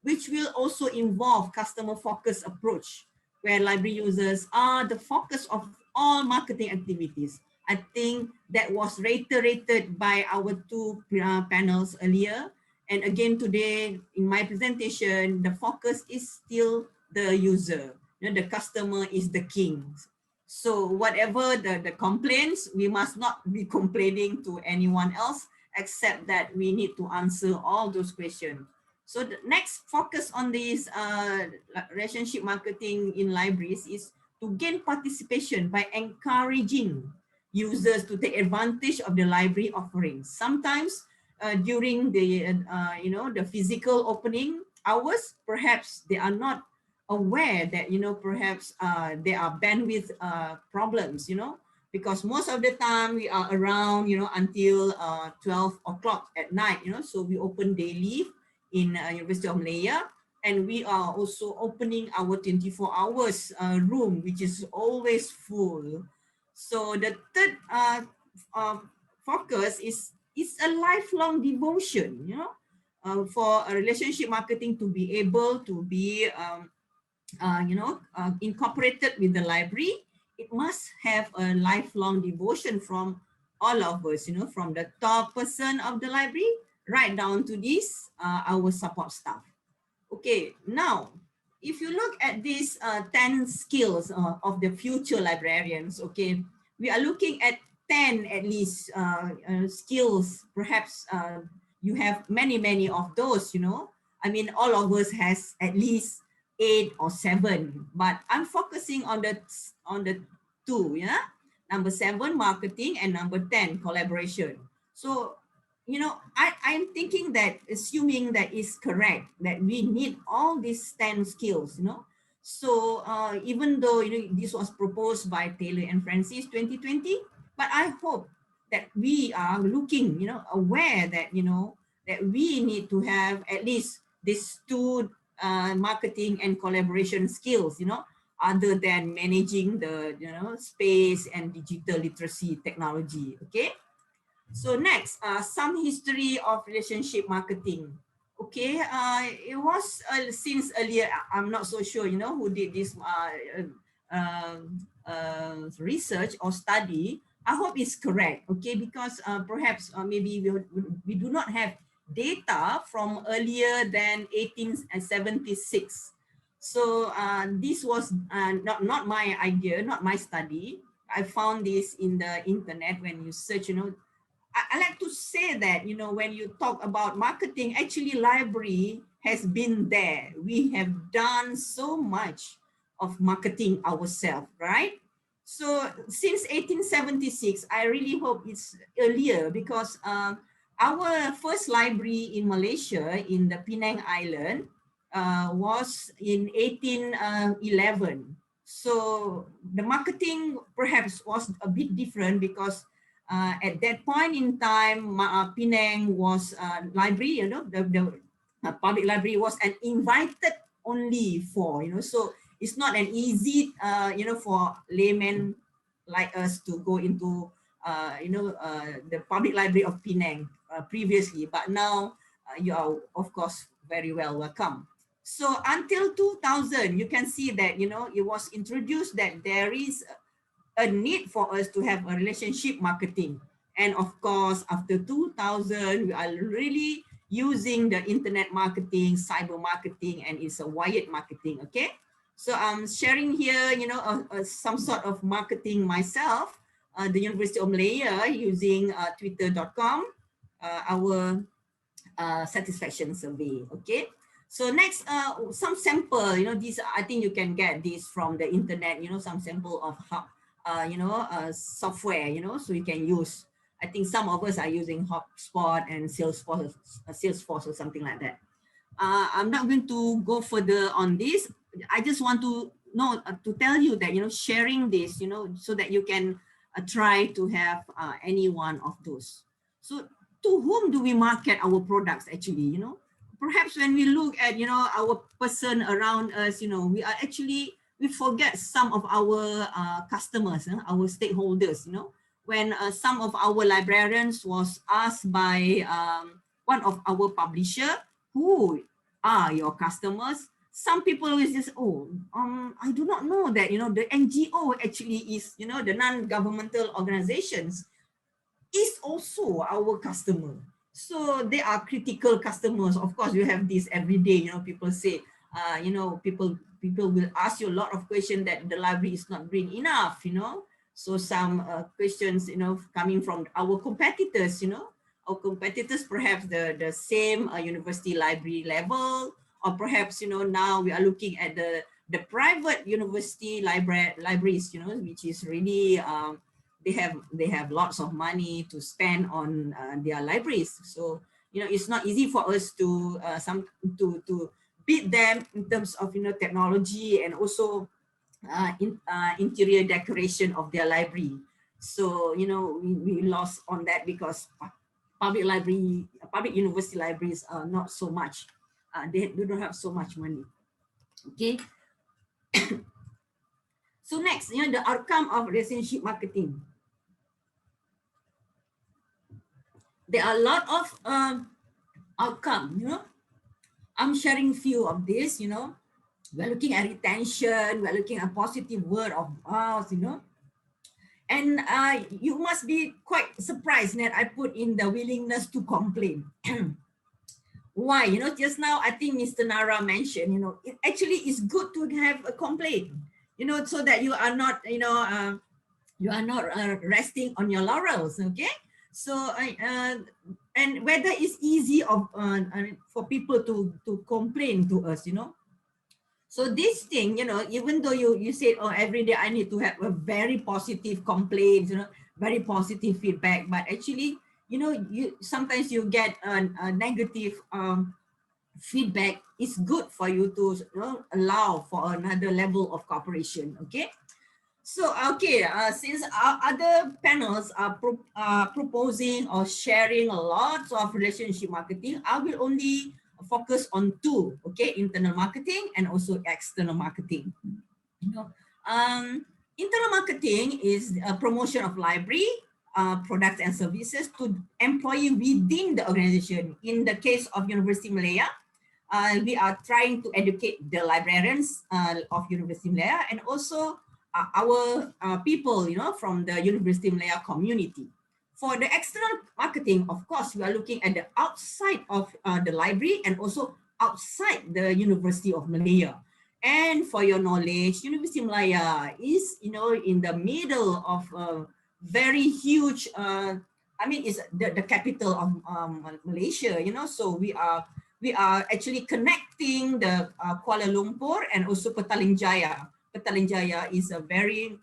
Speaker 5: which will also involve customer-focused approach, where library users are the focus of all marketing activities. I think that was reiterated by our two panels earlier. And again, today in my presentation, the focus is still the user. The customer is the king. So whatever the complaints, we must not be complaining to anyone else, except that we need to answer all those questions. So the next focus on this relationship marketing in libraries is to gain participation by encouraging users to take advantage of the library offerings. Sometimes during the the physical opening hours, perhaps they are not aware that perhaps there are bandwidth problems, because most of the time we are around until 12 o'clock at night, so we open daily in University of Malaya, and we are also opening our 24 hours room, which is always full. So the third focus is a lifelong devotion, for a relationship marketing to be able to be incorporated with the library. It must have a lifelong devotion from all of us, from the top person of the library right down to this our support staff. Okay, now if you look at these 10 skills of the future librarians, okay, we are looking at 10 at least skills. Perhaps you have many of those, I mean, all of us has at least 8 or 7, but I'm focusing on the two, number 7, marketing, and number 10, collaboration. So I'm thinking that, assuming that is correct, that we need all these 10 skills, So even though this was proposed by Taylor and Francis 2020, but I hope that we are looking, aware that that we need to have at least these 2 marketing and collaboration skills, other than managing the space and digital literacy technology. Okay. So next, some history of relationship marketing. Okay, it was since earlier, I'm not so sure, who did this research or study. I hope it's correct, okay, because perhaps maybe we do not have data from earlier than 1876. So this was not my idea, not my study. I found this in the internet when you search, I like to say that, when you talk about marketing, actually library has been there. We have done so much of marketing ourselves, right? So since 1876, I really hope it's earlier, because our first library in Malaysia, in the Penang Island, was in 1811. So the marketing perhaps was a bit different, because at that point in time, Penang was library, public library was an invited only for, so it's not an easy, for laymen like us to go into, the public library of Penang previously, but now you are, of course, very well welcome. So until 2000, you can see that, it was introduced that there is a need for us to have a relationship marketing. And of course, after 2000, we are really using the internet marketing, cyber marketing, and it's a wired marketing, okay? So I'm sharing here, some sort of marketing myself, the University of Malaya using twitter.com, our satisfaction survey, okay? So next, some sample, these, I think you can get this from the internet, some sample of how, software, so you can use. I think some of us are using HubSpot and Salesforce or something like that. I'm not going to go further on this. I just want to know, to tell you that, sharing this, so that you can try to have any one of those. So to whom do we market our products actually, Perhaps when we look at, our person around us, we forget some of our customers, our stakeholders, when some of our librarians was asked by one of our publisher, who are your customers? Some people will just, I do not know that, the NGO actually is, the non-governmental organizations is also our customer. So they are critical customers. Of course, you have this every day, people say, people will ask you a lot of questions that the library is not doing enough, So some questions, coming from our competitors, our competitors, perhaps the same university library level, or perhaps, now we are looking at the private university libraries, which is really, they have lots of money to spend on their libraries. So, it's not easy for us to to beat them in terms of, technology and also interior decoration of their library. So, we lost on that because public university libraries are not so much, they don't have so much money. Okay. So next, the outcome of relationship marketing. There are a lot of outcome, I'm sharing few of this, we're looking at retention, we're looking at positive word of mouth, and you must be quite surprised that I put in the willingness to complain. Why? Just now I think Mr. Nara mentioned, it actually is good to have a complaint, so that you are not, you are not resting on your laurels, okay? So and whether it's easy for people to complain to us, So this thing, even though you say, every day I need to have a very positive complaint, very positive feedback, but actually, sometimes you get a negative feedback. It's good for you to allow for another level of cooperation, okay? So, okay, since our other panels are proposing or sharing lots of relationship marketing, I will only focus on two, okay, internal marketing and also external marketing. Internal marketing is a promotion of library, products and services to employee within the organization. In the case of University Malaya, we are trying to educate the librarians of University Malaya and also our people, from the University Malaya community. For the external marketing, of course, we are looking at the outside of the library and also outside the University of Malaya. And for your knowledge, University Malaya is, in the middle of a very huge, it's the capital of Malaysia, so we are actually connecting the Kuala Lumpur and also Petaling Jaya. Petaling Jaya is a very,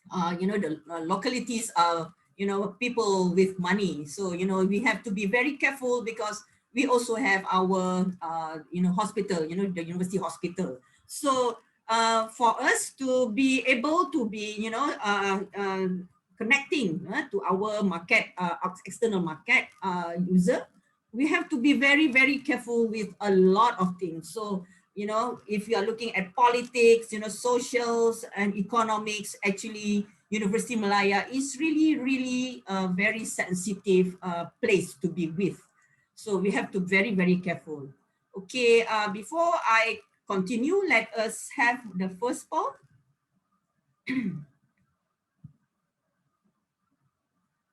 Speaker 5: the localities are, people with money. So, we have to be very careful because we also have our, hospital, the university hospital. So for us to be able to be, connecting to our market, external market user, we have to be very, very careful with a lot of things. So, if you are looking at politics, socials and economics, actually, University Malaya is really, really a very sensitive place to be with. So we have to very, very careful. Okay, before I continue, let us have the first poll.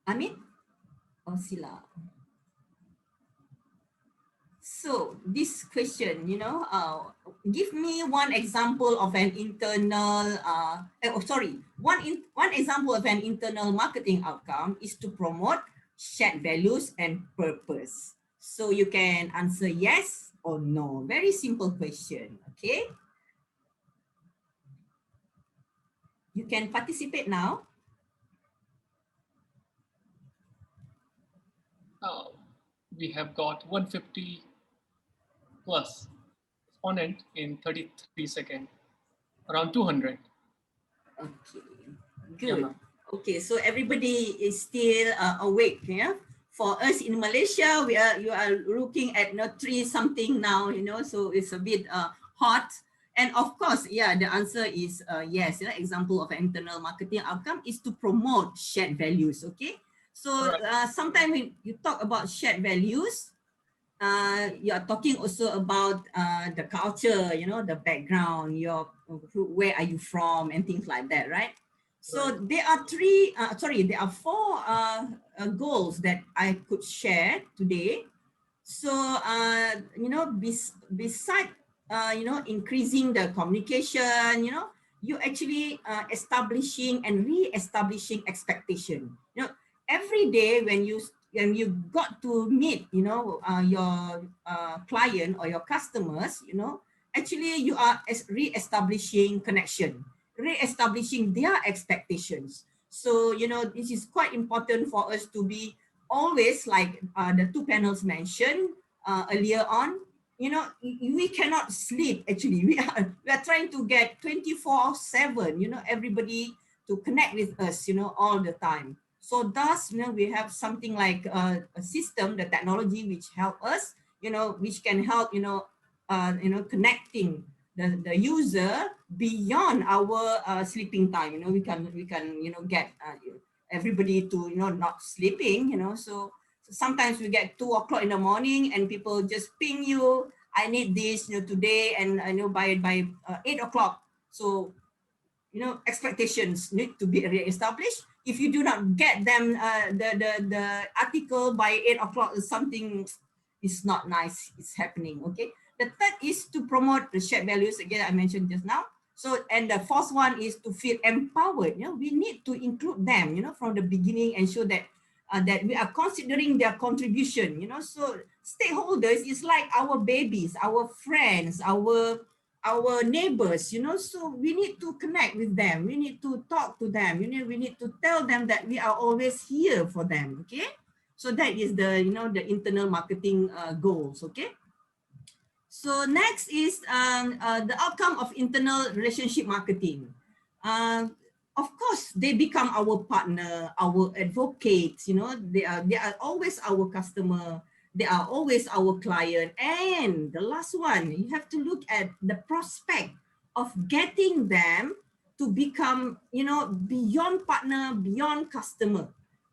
Speaker 5: Amin or Sila? So this question, give me one example of an internal, one example of an internal marketing outcome is to promote shared values and purpose. So you can answer yes or no. Very simple question, okay? You can participate now.
Speaker 3: We have got 150 plus respondent in 33 seconds, around 200.
Speaker 5: Okay, good.
Speaker 3: Yeah,
Speaker 5: okay, so everybody is still awake, yeah? For us in Malaysia, you are looking at 3 something now, so it's a bit hot. And of course, yeah, the answer is yes. Example of an internal marketing outcome is to promote shared values, okay? So sometimes when you talk about shared values, you are talking also about the culture, the background, where are you from and things like that, right? So there are there are 4 goals that I could share today. So, beside, increasing the communication, you actually establishing and re-establishing expectation. Every day when you got to meet, your client or your customers, actually you are re-establishing connection, re-establishing their expectations. So, this is quite important for us to be always, like the 2 panels mentioned earlier on, we cannot sleep. Actually, we are trying to get 24/7, everybody to connect with us, all the time. So thus, we have something like a system, the technology which help us, which can help, connecting the user beyond our sleeping time. We can get everybody to not sleeping. So sometimes we get 2 o'clock in the morning and people just ping you, I need this today, and by 8 o'clock. So expectations need to be re-established. If you do not get them the article by 8 o'clock, something is not nice is happening. Okay, the third is to promote the shared values, again I mentioned just now. So, and the fourth one is to feel empowered. We need to include them, from the beginning, and show that that we are considering their contribution. So stakeholders is like our babies, our friends, our neighbors. So we need to connect with them. We need to talk to them. We need to tell them that we are always here for them. Okay, so that is the the internal marketing goals. Okay. So next is the outcome of internal relationship marketing. Of course, they become our partner, our advocates. They are always our customer. They are always our client. And the last one, you have to look at the prospect of getting them to become, beyond partner, beyond customer.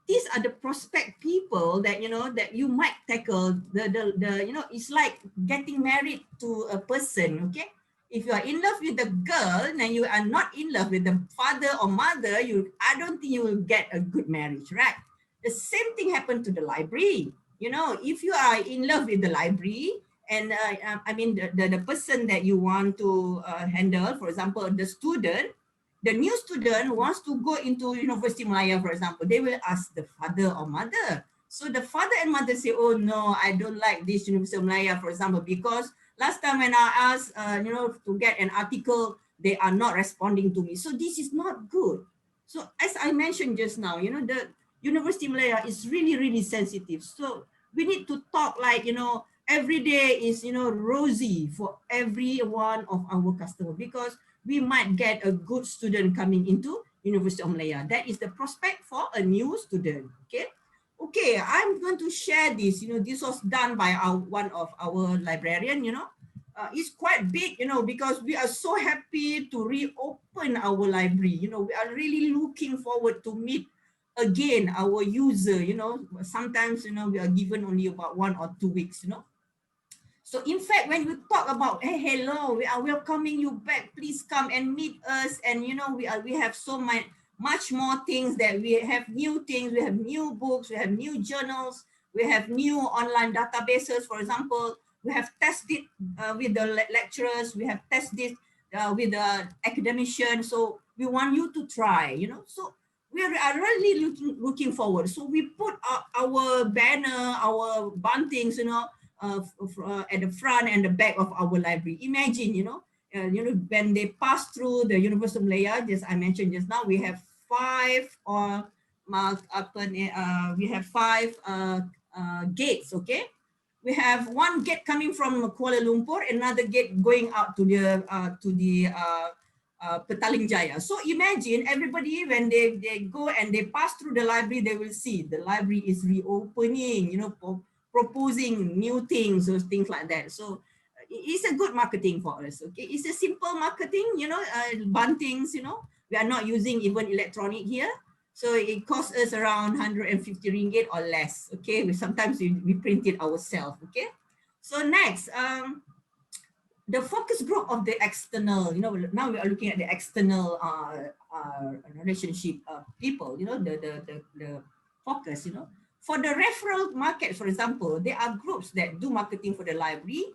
Speaker 5: These are the prospect people that that you might tackle. It's like getting married to a person. Okay, if you are in love with the girl and you are not in love with the father or mother, I don't think you will get a good marriage, right? The same thing happened to the library. If you are in love with the library, and I mean the person that you want to handle, for example, the student. The new student wants to go into University Malaya, for example, they will ask the father or mother. So the father and mother say, oh no, I don't like this University of Malaya, for example, because last time when I asked, to get an article, they are not responding to me. So this is not good. So as I mentioned just now, the University of Malaya is really, really sensitive. So we need to talk like, every day is, rosy for every one of our customers, because we might get a good student coming into University of Malaya. That is the prospect for a new student. Okay. okay, I'm going to share this, this was done by one of our librarian, it's quite big, because we are so happy to reopen our library. We are really looking forward to meet again our user. Sometimes, we are given only about 1 or 2 weeks. So in fact, when you talk about, hey, hello, we are welcoming you back, please come and meet us. And we have so much more things, that we have new things, we have new books, we have new journals, we have new online databases. For example, we have tested with the lecturers, we have tested with the academicians. So we want you to try, so we are really looking forward. So we put our banner, our buntings, at the front and the back of our library. Imagine, when they pass through the University of Malaya, just I mentioned just now, we have 5 gates. Okay, we have one gate coming from Kuala Lumpur, another gate going out to the Petaling Jaya. So imagine everybody, when they go and they pass through the library, they will see the library is reopening, proposing new things or things like that. So it's a good marketing for us. Okay, it's a simple marketing, buntings, we are not using even electronic here. So it costs us around 150 ringgit or less. Okay, sometimes we print it ourselves. Okay, so next, the focus group of the external, now we are looking at the external relationship people, the focus, for the referral market, for example, there are groups that do marketing for the library,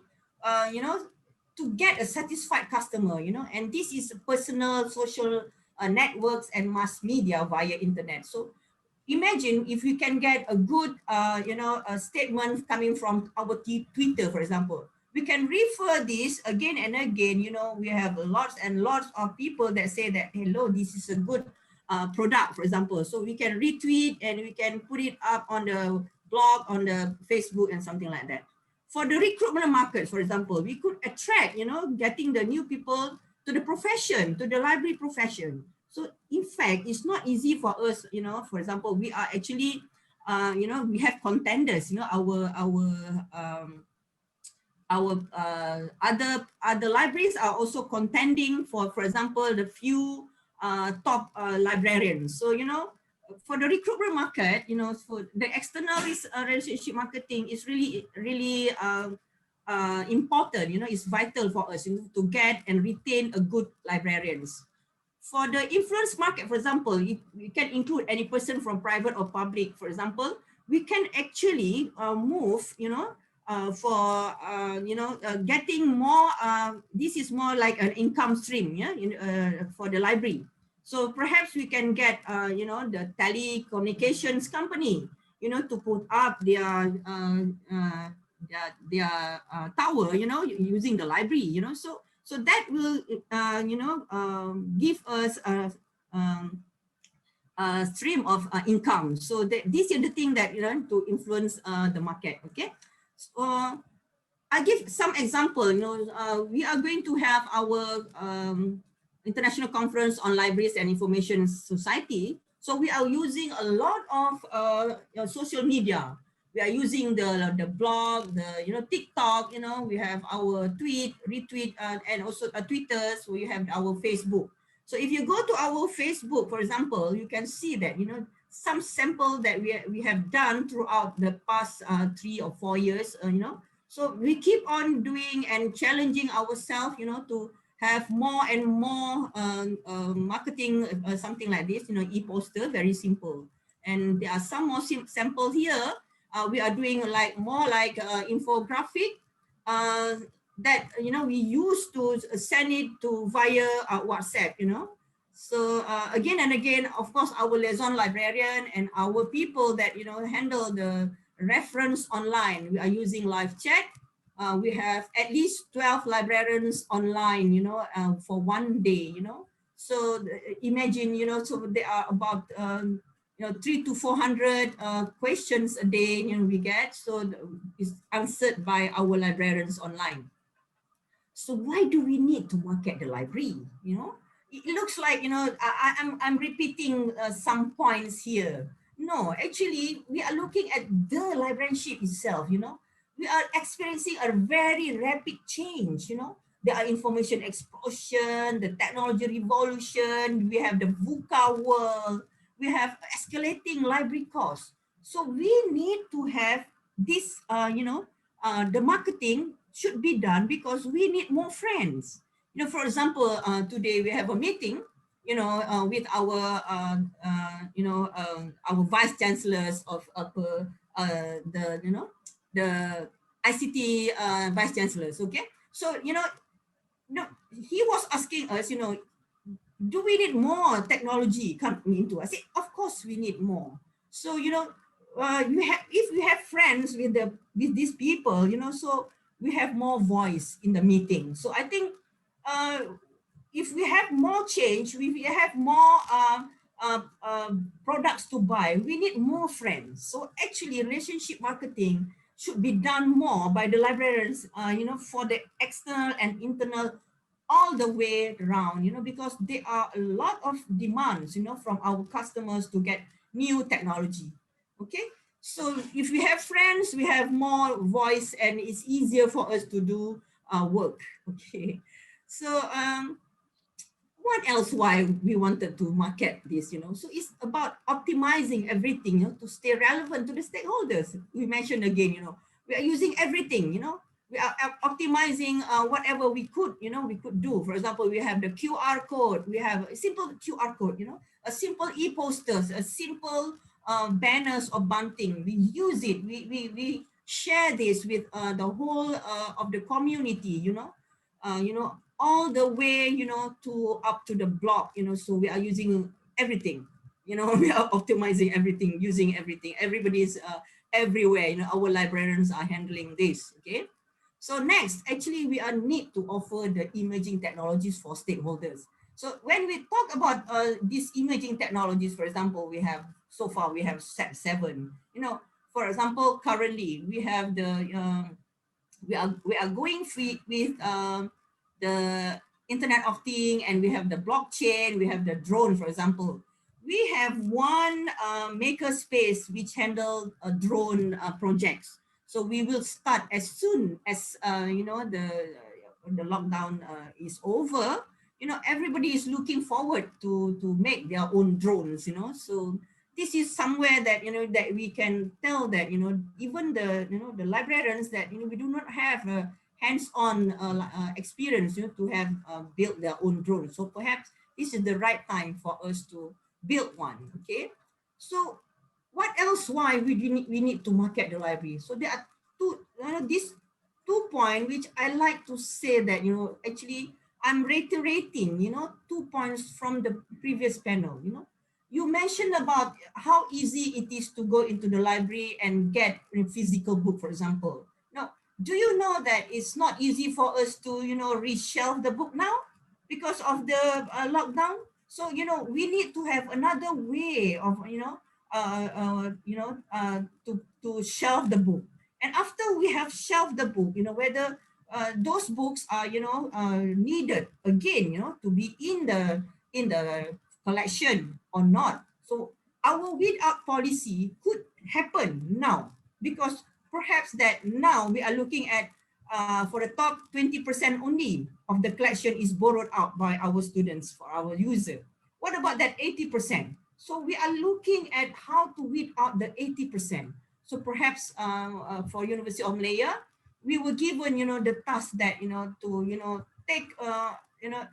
Speaker 5: to get a satisfied customer, and this is personal, social networks and mass media via internet. So imagine if we can get a good, a statement coming from our Twitter, for example. We can refer this again and again. We have lots and lots of people that say that, hello, this is a good product, for example. So we can retweet and we can put it up on the blog, on the Facebook and something like that. For the recruitment market, for example, we could attract, getting the new people to the profession, to the library profession. So in fact, it's not easy for us, for example, we are actually, we have contenders, other libraries are also contending for example, the few top librarians. So, for the recruitment market, for the external relationship marketing is really, really important, it's vital for us, to get and retain a good librarians. For the influence market, for example, we can include any person from private or public. For example, we can actually move, getting more, this is more like an income stream, for the library. So perhaps we can get, the telecommunications company, to put up their tower, using the library, so that will, give us a stream of income. So this is the thing that, to influence the market. Okay. So I give some example. We are going to have our international conference on libraries and information society. So we are using a lot of social media. We are using the blog, the TikTok. We have our retweet, and also Twitter. So we have our Facebook. So if you go to our Facebook, for example, you can see that some sample that we have done throughout the past 3 or 4 years. So we keep on doing and challenging ourselves, to have more and more marketing, something like this, e-poster, very simple. And there are some more sample here. We are doing more like infographic that we used to send it to via WhatsApp. So again and again, of course, our liaison librarian and our people that handle the reference online, we are using live chat. We have at least 12 librarians online, for one day. So imagine, so there are about 300 to 400 questions a day we get, so it's answered by our librarians online. So why do we need to market the library? It looks like I'm repeating some points here. No, actually, we are looking at the librarianship itself, you know. We are experiencing a very rapid change, you know. There are information explosion, the technology revolution, we have the VUCA world, we have escalating library costs. So we need to have this, the marketing should be done because we need more friends. You know, for example, today we have a meeting, with our, our vice chancellors of the, the ICT vice chancellors. Okay, so no, he was asking us, do we need more technology coming into? I say, of course we need more. So if we have friends with these people, so we have more voice in the meeting. So I think uh, if we have more change, if we have more products to buy, we need more friends. So actually, relationship marketing should be done more by the librarians, for the external and internal, all the way around, because there are a lot of demands, from our customers to get new technology. Okay, so if we have friends, we have more voice, and it's easier for us to do work. Okay, so what else why we wanted to market this, so it's about optimizing everything, to stay relevant to the stakeholders. We mentioned again, we are using everything, we are optimizing whatever we could, we could do. For example, we have the QR code, we have a simple QR code, a simple e-posters, a simple banners or bunting. We use it, we share this with the whole of the community, all the way, to up to the block, so we are using everything, we are optimizing everything, using everything. Everybody's everywhere, our librarians are handling this. Okay, so next, actually, we are need to offer the emerging technologies for stakeholders. So when we talk about these emerging technologies, for example, so far we have set 7, for example, currently we have the we are going with the Internet of Things, and we have the blockchain, we have the drone, for example. We have one maker space which handle drone projects. So we will start as soon as the lockdown is over. Everybody is looking forward to make their own drones. So this is somewhere that that we can tell that even the librarians that we do not have a hands-on experience to have built their own drone. So perhaps this is the right time for us to build one. Okay, so what else why we need to market the library? So there are these 2 points which I like to say that actually I'm reiterating 2 points from the previous panel. You mentioned about how easy it is to go into the library and get a physical book, for example. Now, do you know that it's not easy for us to, reshelve the book now because of the lockdown? So, we need to have another way of, to shelve the book. And after we have shelved the book, whether those books are, needed again, to be in the collection or not. So our weed out policy could happen now, because perhaps that now we are looking at for the top 20% only of the collection is borrowed out by our students for our user. What about that 80%? So we are looking at how to weed out the 80%. So perhaps for University of Malaya, we were given, the task that, to, take,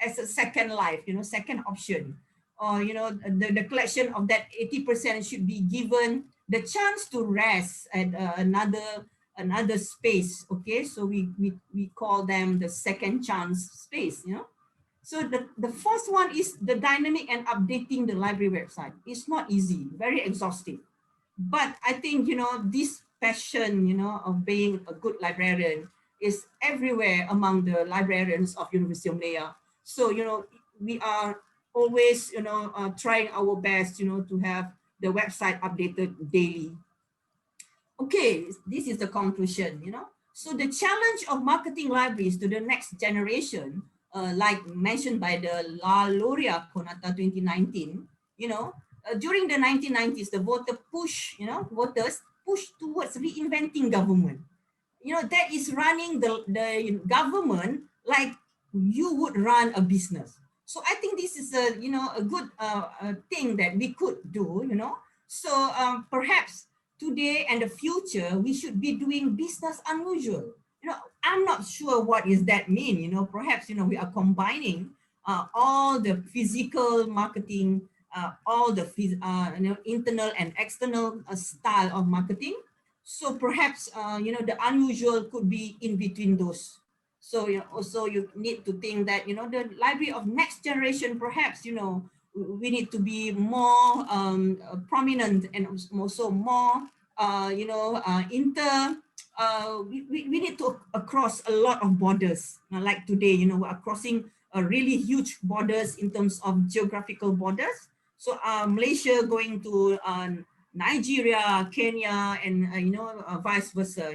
Speaker 5: as a second life, second option. Or, the collection of that 80% should be given the chance to rest at another space. Okay, so we call them the second chance space, So the first one is the dynamic and updating the library website. It's not easy, very exhaustive. But I think, this passion, of being a good librarian is everywhere among the librarians of University of Malaya. So, we are always, trying our best, to have the website updated daily. Okay, this is the conclusion, So the challenge of marketing libraries to the next generation, like mentioned by the La Loria Konata 2019, during the 1990s, the voters pushed towards reinventing government. That is running the government like you would run a business. So I think this is a good thing that we could do. So perhaps today and the future we should be doing business unusual. I'm not sure what is that mean. Perhaps we are combining all the physical marketing, all the internal and external style of marketing. So perhaps the unusual could be in between those. So also you need to think that the library of next generation, perhaps we need to be more prominent and also more we need to across a lot of borders. Like today, we are crossing really huge borders in terms of geographical borders. So Malaysia going to Nigeria, Kenya, and vice versa.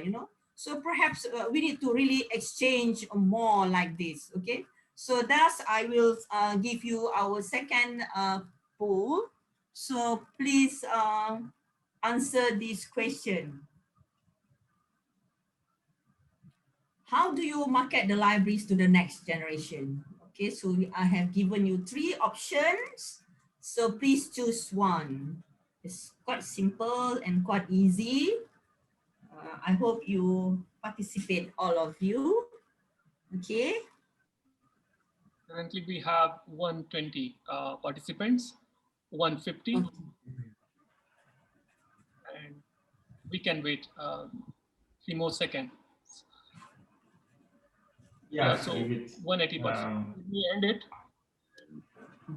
Speaker 5: So perhaps we need to really exchange more like this. Okay. So thus I will give you our second poll. So please answer this question. How do you market the libraries to the next generation? Okay, so I have given you 3 options. So please choose one. It's quite simple and quite easy. I hope you participate, all of you. Okay.
Speaker 3: Currently, we have 120 participants, 150, and we can wait 3 more seconds.
Speaker 1: Yeah,
Speaker 3: so 180%. We end it.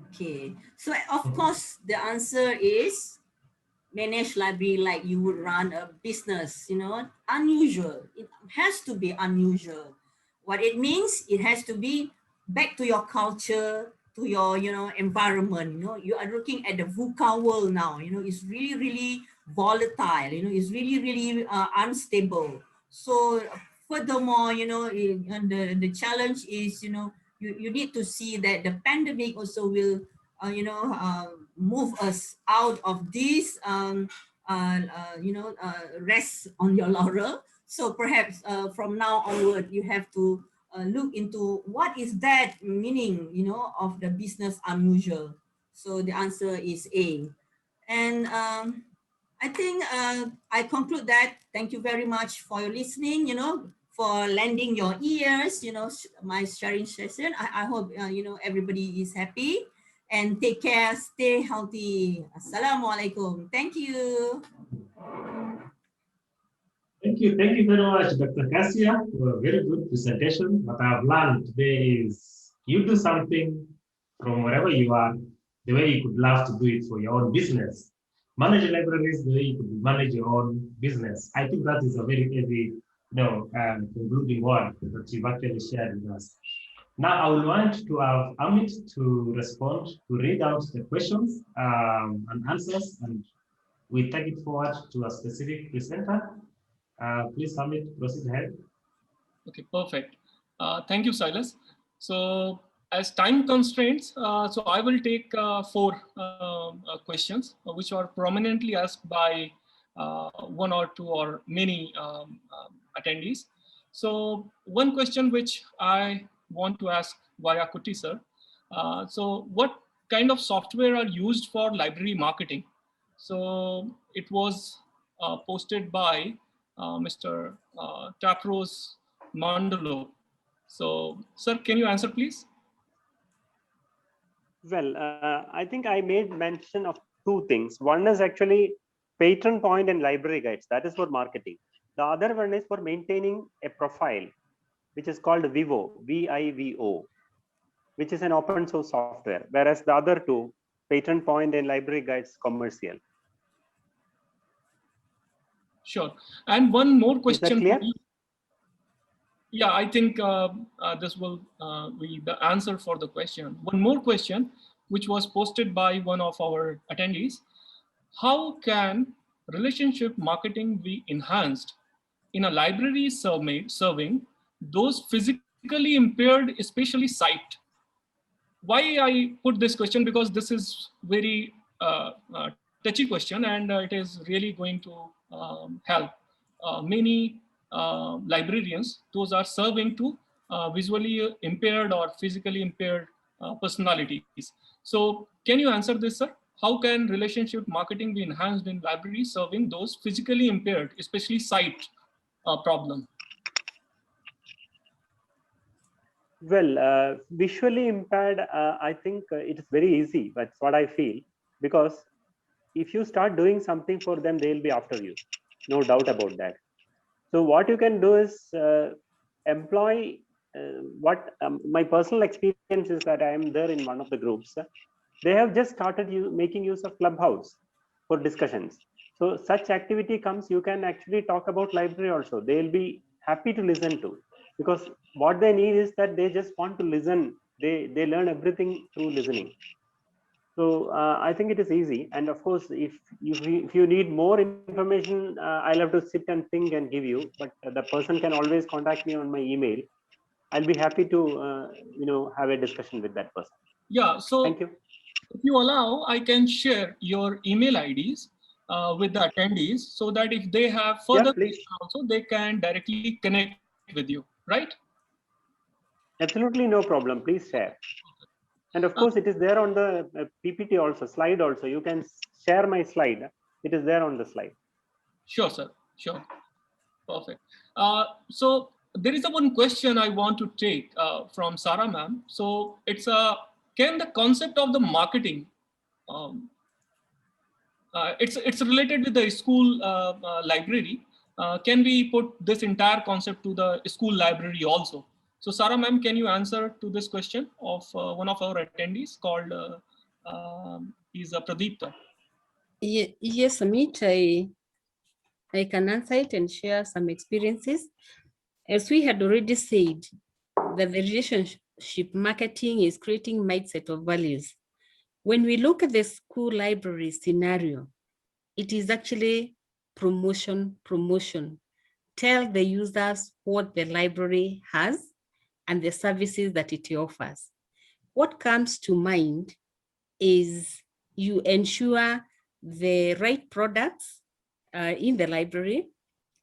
Speaker 5: Okay, so of course the answer is manage library like you would run a business. Unusual. It has to be unusual. What it means, it has to be back to your culture, to your environment. You are looking at the VUCA world now. It's really volatile. It's really unstable. So furthermore, the challenge is you need to see that the pandemic also will move us out of this rest on your laurel. So perhaps from now onward you have to look into what is that meaning of the business unusual. So the answer is A. And I think I conclude that. Thank you very much for your listening, for lending your ears, my sharing session. I hope, everybody is happy, and take care, stay healthy. Assalamualaikum. Thank you.
Speaker 1: Thank you very much, Dr. Cassia, for a very good presentation. What I've learned today is you do something from wherever you are, the way you could love to do it for your own business. Manage libraries the way you could manage your own business. I think that is a very heavy, concluding word that you've actually shared with us. Now I will want to have Amit to respond, to read out the questions and answers, and we take it forward to a specific presenter. Please, Amit, proceed ahead.
Speaker 3: Okay, perfect. Thank you, Silas. So as time constraints, so I will take 4 questions, which are prominently asked by 1 or 2 or many attendees. So one question which I want to ask via Kuti sir. So what kind of software are used for library marketing? So it was posted by Mr. Tapros Mandolo. So, sir, can you answer, please?
Speaker 4: Well, I think I made mention of 2 things. One is actually patron point and library guides. That is for marketing. The other one is for maintaining a profile, which is called Vivo, VIVO, which is an open source software. Whereas the other 2, patron point and library guides, commercial.
Speaker 3: Sure. And one more question.
Speaker 4: Is that clear?
Speaker 3: Yeah, I think this will be the answer for the question. One more question, which was posted by one of our attendees. How can relationship marketing be enhanced in a library serving those physically impaired, especially sight? Why I put this question? Because this is very touchy question, and it is really going to help many librarians. Those are serving to visually impaired or physically impaired personalities. So can you answer this, sir? How can relationship marketing be enhanced in libraries serving those physically impaired, especially sight problem?
Speaker 4: Well, visually impaired, I think it is very easy. That's what I feel, because if you start doing something for them, they'll be after you. No doubt about that. So what you can do is employ what my personal experience is that I am there in one of the groups. They have just started making use of Clubhouse for discussions. So such activity comes, you can actually talk about library also. They'll be happy to listen to, because what they need is that they just want to listen. They learn everything through listening. So I think it is easy. And of course, if you need more information, I'll have to sit and think and give you. But the person can always contact me on my email. I'll be happy to have a discussion with that person.
Speaker 3: Yeah. So
Speaker 4: thank you.
Speaker 3: If you allow, I can share your email IDs with the attendees, so that if they have further questions also, they can directly connect with you, right?
Speaker 4: Absolutely no problem. Please share. And of course, it is there on the PPT also, slide also. You can share my slide. It is there on the slide.
Speaker 3: Sure, sir. Sure. Perfect. So there is one question I want to take from Sarah ma'am. So it's can the concept of the marketing, it's related with the school library. Can we put this entire concept to the school library also? So Sarah ma'am, can you answer to this question of one of our attendees called is Pradeepta?
Speaker 2: Yes, Amit, I can answer it and share some experiences. As we had already said, that the relationship marketing is creating mindset of values. When we look at the school library scenario, it is actually promotion. Tell the users what the library has and the services that it offers. What comes to mind is you ensure the right products in the library,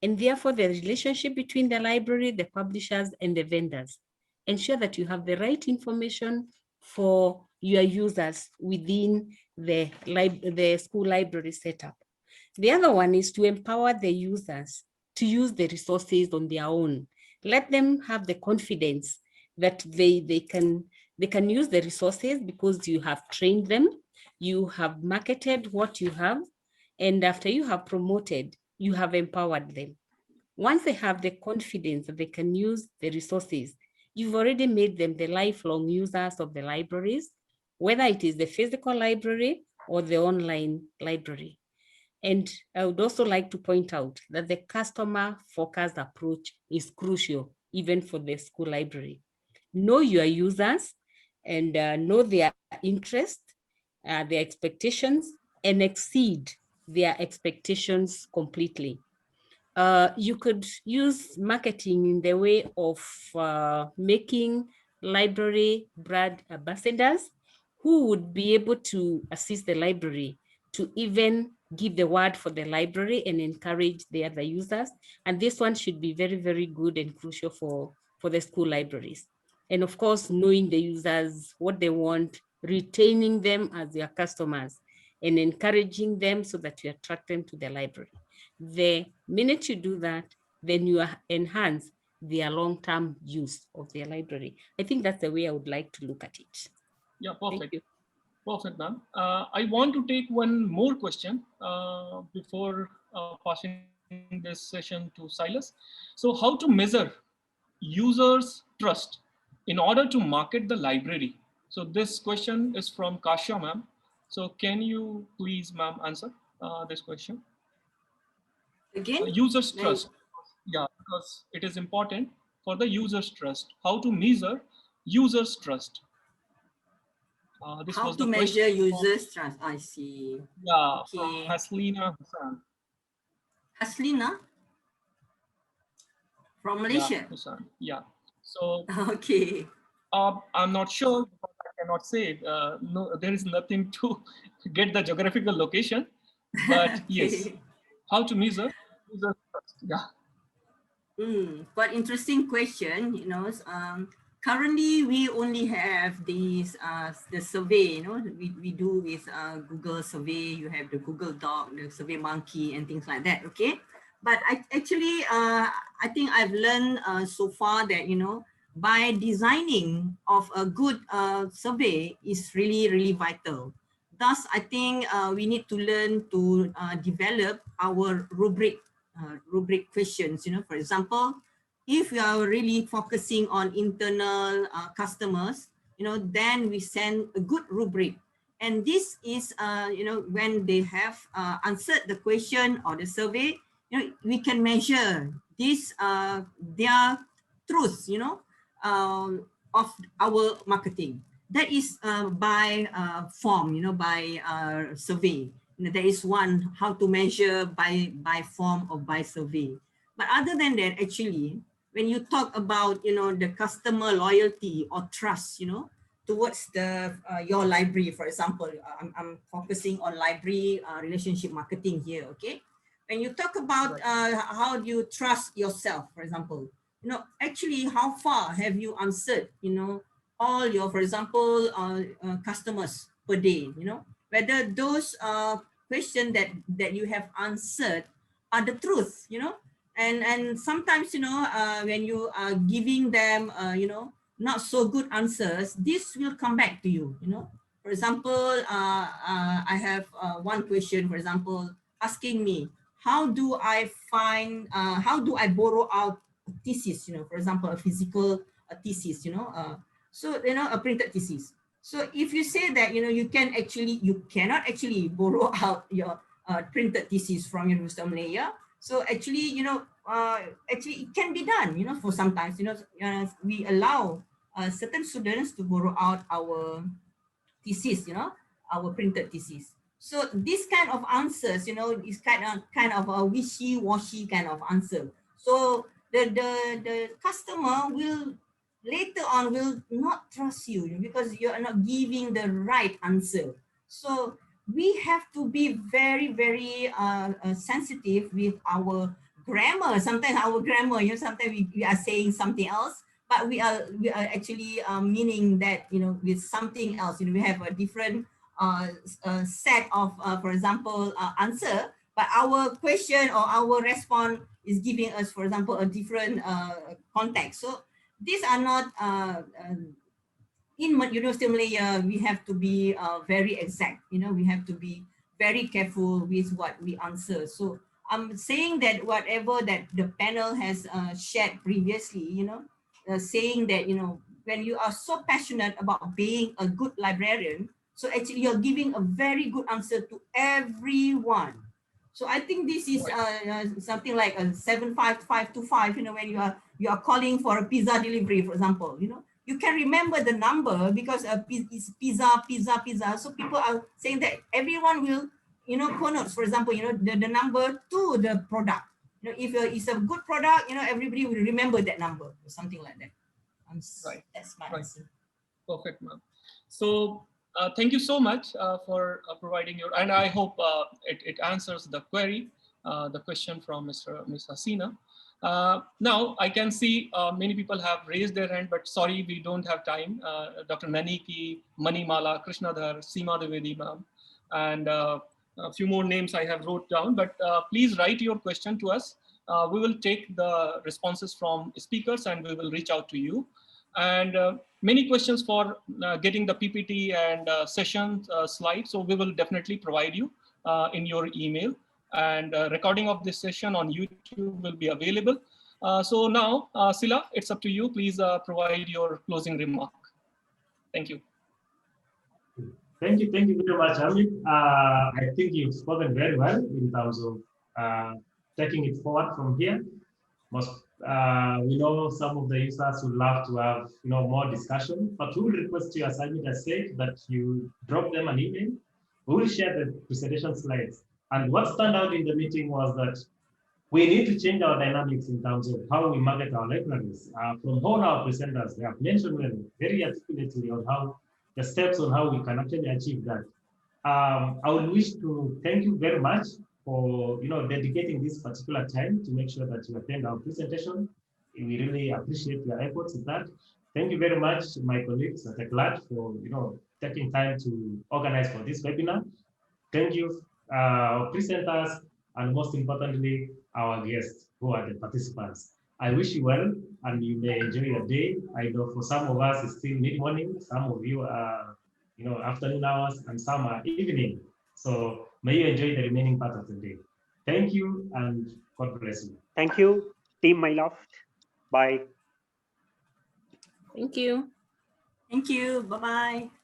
Speaker 2: and therefore the relationship between the library, the publishers, and the vendors. Ensure that you have the right information for your users within the school library setup. The other one is to empower the users to use the resources on their own. Let them have the confidence that they can use the resources because you have trained them, you have marketed what you have, and after you have promoted, you have empowered them. Once they have the confidence that they can use the resources, you've already made them the lifelong users of the libraries, whether it is the physical library or the online library. And I would also like to point out that the customer-focused approach is crucial, even for the school library. Know your users and know their interests, their expectations, and exceed their expectations completely. You could use marketing in the way of making library brand ambassadors who would be able to assist the library to even give the word for the library and encourage the other users. And this one should be very, very good and crucial for the school libraries. And of course, knowing the users, what they want, retaining them as their customers, and encouraging them so that you attract them to the library. The minute you do that, then you enhance their long-term use of their library. I think that's the way I would like to look at it.
Speaker 3: Yeah, perfect. Perfect, ma'am. I want to take one more question before passing this session to Silas. So how to measure users' trust in order to market the library? So this question is from Kasha, ma'am. So can you please, ma'am, answer this question?
Speaker 5: Again?
Speaker 3: Users' trust. Yeah, because it is important for the users' trust. How to measure users' trust?
Speaker 5: How to measure users' trust? I see.
Speaker 3: Yeah,
Speaker 5: okay.
Speaker 3: From Haslina Hassan.
Speaker 5: Haslina? From Malaysia?
Speaker 3: Yeah, Hassan. Yeah. So
Speaker 5: okay.
Speaker 3: I'm not sure, but I cannot say. No, there is nothing to get the geographical location. But yes,
Speaker 5: Okay.
Speaker 3: how to measure? Yeah.
Speaker 5: But interesting question, currently we only have these, the survey, we do with Google survey, you have the Google Doc, the Survey Monkey and things like that, okay? But I think I've learned so far that, by designing of a good survey is really, really vital. Thus, I think we need to learn to develop our rubric questions. For example, if we are really focusing on internal customers, then we send a good rubric. And this is, when they have answered the question or the survey, we can measure this, their truth, of our marketing. That is by form, by survey. There is one, how to measure by form or by survey. But other than that, actually, when you talk about, the customer loyalty or trust, towards the your library, for example, I'm focusing on library relationship marketing here, okay? When you talk about how do you trust yourself, for example, actually, how far have you answered, all your, for example, customers per day, whether those questions that you have answered are the truth, and sometimes, when you are giving them, not so good answers, this will come back to you, For example, I have one question, for example, asking me, how do I borrow out a thesis, for example, a physical thesis, a printed thesis. So if you say that, you cannot actually borrow out your printed thesis from University of Malaya. So actually, actually it can be done, for sometimes, we allow certain students to borrow out our thesis, our printed thesis. So this kind of answers, is kind of a wishy-washy kind of answer. So the customer will later on will not trust you because you are not giving the right answer. So we have to be very, very sensitive with our grammar. Sometimes our grammar, sometimes we are saying something else, but we are actually meaning that, with something else. We have a different set of, for example, answer, but our question or our response is giving us, for example, a different context. So these are not, in University of Malaya, we have to be very exact. We have to be very careful with what we answer. So I'm saying that whatever that the panel has shared previously, saying that, when you are so passionate about being a good librarian, so actually you're giving a very good answer to everyone. So I think this is something like a 75525, when you are calling for a pizza delivery, for example, you can remember the number because it's pizza. So people are saying that everyone will, connotes, for example, the number to the product. If it's a good product, everybody will remember that number or something like that.
Speaker 3: Right.
Speaker 5: That's my answer.
Speaker 3: Perfect, ma'am. So thank you so much for providing your, and I hope it answers the query, the question from Ms. Hasina. Now I can see many people have raised their hand, but sorry, we don't have time. Dr. Naniki, Manimala, Krishnadhar, Seema Devedi ma'am, and a few more names I have wrote down, but please write your question to us. We will take the responses from speakers and we will reach out to you. And many questions for getting the PPT and session slides. So we will definitely provide you in your email, and recording of this session on YouTube will be available. So now, Sila, it's up to you. Please provide your closing remark. Thank you.
Speaker 1: Thank you very much, Amit. I think you've spoken very well in terms of taking it forward from here. We know some of the users would love to have more discussion, but we will request you, as Amit has said, that you drop them an email. We will share the presentation slides. And what stand out in the meeting was that we need to change our dynamics in terms of how we market our libraries. From all our presenters, they have mentioned very articulately on how the steps on how we can actually achieve that. I would wish to thank you very much for dedicating this particular time to make sure that you attend our presentation. We really appreciate your efforts in that. Thank you very much, my colleagues at the CLAD, for taking time to organize for this webinar. Thank you, presenters, and most importantly, our guests who are the participants. I wish you well, and you may enjoy your day. I know for some of us it's still mid-morning, some of you are afternoon hours, and some are evening. So may you enjoy the remaining part of the day. Thank you, and God bless you.
Speaker 4: Thank you, Team MyLoft. Bye.
Speaker 2: Thank you.
Speaker 5: Thank you. Bye-bye.